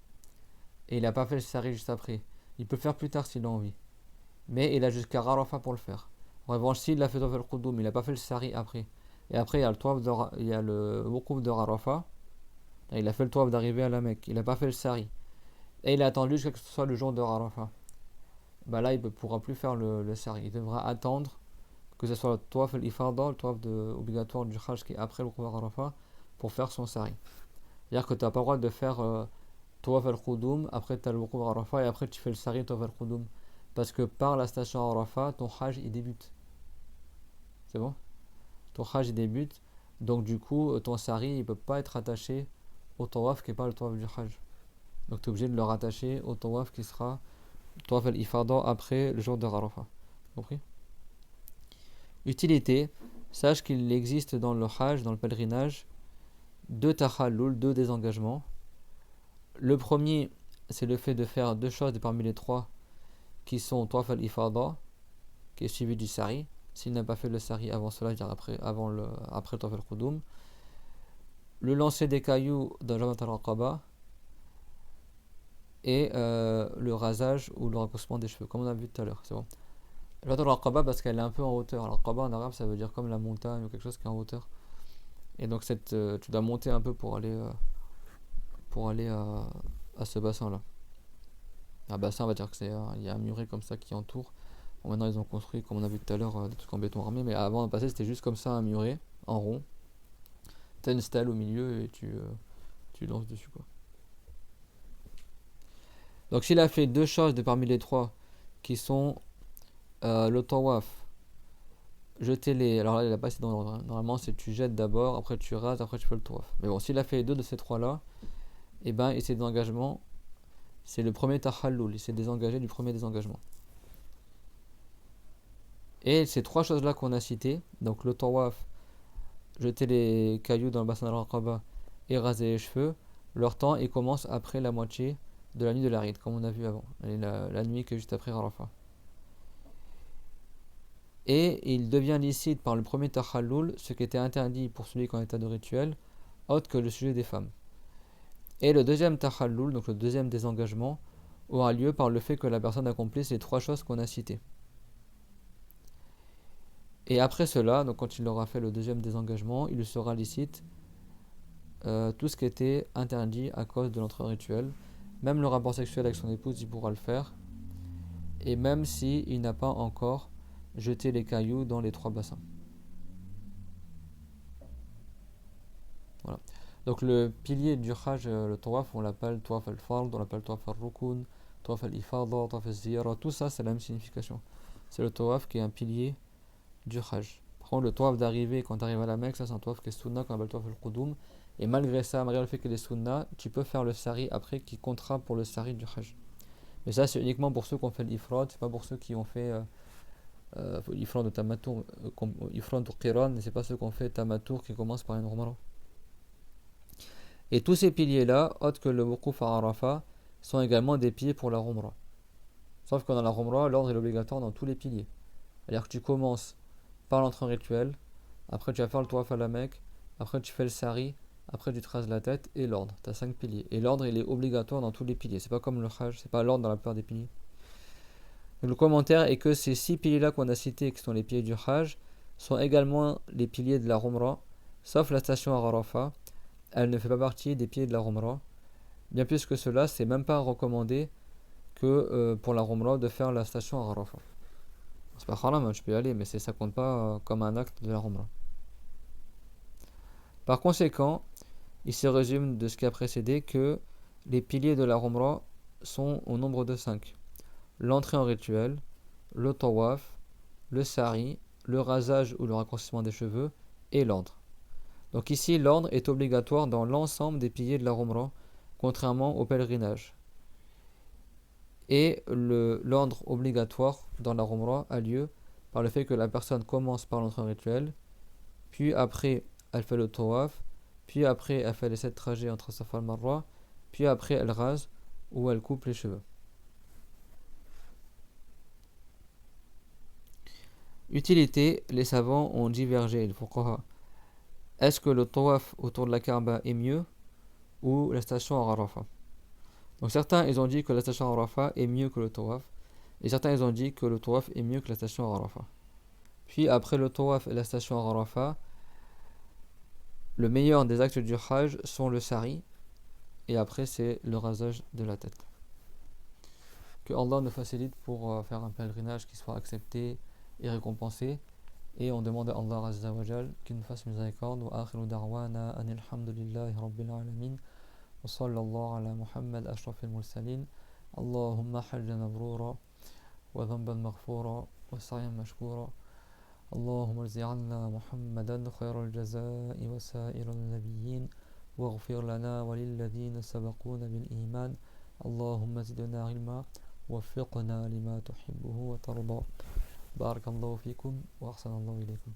et il n'a pas fait le sari juste après, il peut le faire plus tard s'il a envie. Mais il a jusqu'à Arafat pour le faire. En revanche, s'il a fait tawaf al-qudum, il n'a pas fait le sari après. Et après, il y a le wouqouf de Arafat. Il a fait le tawaf d'arrivée à la Mecque. Il n'a pas fait le sari. Et il a attendu jusqu'à ce que ce soit le jour de Arafat. Bah là, il ne pourra plus faire le sari. Il devra attendre que ce soit le tawaf al-ifada, le tawaf obligatoire du Hajj qui est après le wouqouf de Arafat, pour faire son sari. C'est-à-dire que tu n'as pas le droit de faire tawaf al-qudum, après tu as le wouqouf de Arafat et après tu fais le sari tawaf al-qudum. Parce que par la station Arafat, ton Hajj il débute. C'est bon? Ton Hajj il débute. Donc du coup, ton sari il peut pas être attaché au tawaf qui n'est pas le tawaf du Hajj. Donc tu es obligé de le rattacher au tawaf qui sera tawaf al-ifada après le jour de Arafat. Compris? Utilité. Sache qu'il existe dans le Hajj, dans le pèlerinage, deux tahallul, deux désengagements. Le premier, c'est le fait de faire deux choses parmi les trois qui sont tawaf al-ifada, qui est suivi du sari. S'il n'a pas fait le sari avant cela, je veux dire après le tawaf al-qudum. Le lancer des cailloux dans Jamarat al-Raqaba et le rasage ou le raccourcissement des cheveux, comme on a vu tout à l'heure. C'est bon. Jamarat al-Raqaba parce qu'elle est un peu en hauteur. Al-Raqaba en arabe ça veut dire comme la montagne ou quelque chose qui est en hauteur. Et donc tu dois monter un peu pour aller à ce bassin-là. Un bassin, on va dire que il y a un muret comme ça qui entoure. Bon, maintenant ils ont construit, comme on a vu tout à l'heure, des trucs en béton armé, mais avant de passer c'était juste comme ça un muret en rond. T'as une stèle au milieu et tu danses dessus quoi. Donc s'il a fait deux choses de parmi les trois qui sont le tawaf, jeter les. Alors là il a passé dans l'ordre. Hein. Normalement c'est tu jettes d'abord, après tu rases, après tu fais le tawaf. Mais bon, s'il a fait deux de ces trois là, et ben et ses engagements, c'est le premier tahallul, il s'est désengagé du premier désengagement. Et ces trois choses là qu'on a citées, donc le tawaf, jeter les cailloux dans le bassin d'Al-Raqaba et raser les cheveux, leur temps il commence après la moitié de la nuit de l'Arid, comme on a vu avant, la nuit qui est juste après Arafat. Et il devient licite par le premier tahallul, ce qui était interdit pour celui qui est en état de rituel, autre que le sujet des femmes. Et le deuxième tahallul, donc le deuxième désengagement, aura lieu par le fait que la personne accomplisse les trois choses qu'on a citées. Et après cela, donc quand il aura fait le deuxième désengagement, il lui sera licite tout ce qui était interdit à cause de l'entrée rituelle. Même le rapport sexuel avec son épouse, il pourra le faire. Et même s'il n'a pas encore jeté les cailloux dans les trois bassins. Voilà. Donc le pilier du Hajj, le tawaf, on l'appelle tawaf al-fard, on l'appelle tawaf al-rukun, tawaf al-ifada, tawaf al-ziyara, tout ça c'est la même signification. C'est le tawaf qui est un pilier du Hajj. Par contre, le tawaf d'arrivée, quand tu arrives à la Mecque, ça c'est un tawaf qui est sunna, qu'on appelle tawaf al-qudum. Et malgré ça, malgré le fait qu'il est sunna, tu peux faire le sari après qui comptera pour le sari du Hajj. Mais ça, c'est uniquement pour ceux qui ont fait l'ifrad, c'est pas pour ceux qui ont fait l'ifrad de tamatour, l'ifrad de qiran, et c'est pas ceux qui ont fait tamatour qui commencent par une umrah. Et tous ces piliers-là, autres que le wouqouf à Arafat, sont également des piliers pour la umrah. Sauf que dans la umrah, l'ordre est obligatoire dans tous les piliers. C'est-à-dire que tu commences par l'entrée rituelle, après tu vas faire le tawaf à la Mecque, après tu fais le sari, après tu traces la tête et l'ordre. Tu as 5 piliers. Et l'ordre il est obligatoire dans tous les piliers. C'est pas comme le Hajj, c'est pas l'ordre dans la plupart des piliers. Donc, le commentaire est que ces 6 piliers-là qu'on a cités, qui sont les piliers du Hajj, sont également les piliers de la Umrah, sauf la station à Arafah. Elle ne fait pas partie des piliers de la Umrah. Bien plus que cela, c'est même pas recommandé que pour la Umrah de faire la station à Arafah. C'est pas haram, hein, tu peux y aller, mais ça compte pas comme un acte de la Umrah. Par conséquent, il se résume de ce qui a précédé que les piliers de la Umrah sont au nombre de 5. L'entrée en rituel, le tawaf, le sari, le rasage ou le raccourcissement des cheveux et l'ordre. Donc ici, l'ordre est obligatoire dans l'ensemble des piliers de la Umrah, contrairement au pèlerinage. Et l'ordre obligatoire dans la Umrah a lieu par le fait que la personne commence par l'entrée en rituel, puis après elle fait le tawaf, puis après elle fait les 7 trajets entre Safa et Marwa, puis après elle rase ou elle coupe les cheveux. Utilité, les savants ont divergé, les fuqaha. Est-ce que le tawaf autour de la Kaaba est mieux ou la station à Arafah? Donc certains ils ont dit que la station à Arafah est mieux que le tawaf, et certains ils ont dit que le tawaf est mieux que la station à Arafah. Puis après le tawaf et la station à Arafah, le meilleur des actes du Hajj sont le sari, et après c'est le rasage de la tête. Que Allah nous facilite pour faire un pèlerinage qui soit accepté et récompensé. Et on demande à Allah Azza wa Jal qu'il nous fasse miséricorde. Wa akhiru da'wana anil hamdulillahi rabbil alamin. Wa sallallahu ala Muhammad ashrafil mursalin. Allahumma hajjan mabrura wa dhanban maghfura wa sa'yan mashkura. اللهم ارزقنا محمدا خير الجزاء وسائر النبيين واغفر لنا وللذين سبقونا بالإيمان اللهم زدنا علما وفقنا لما تحبه وترضى بارك الله فيكم وأحسن الله إليكم.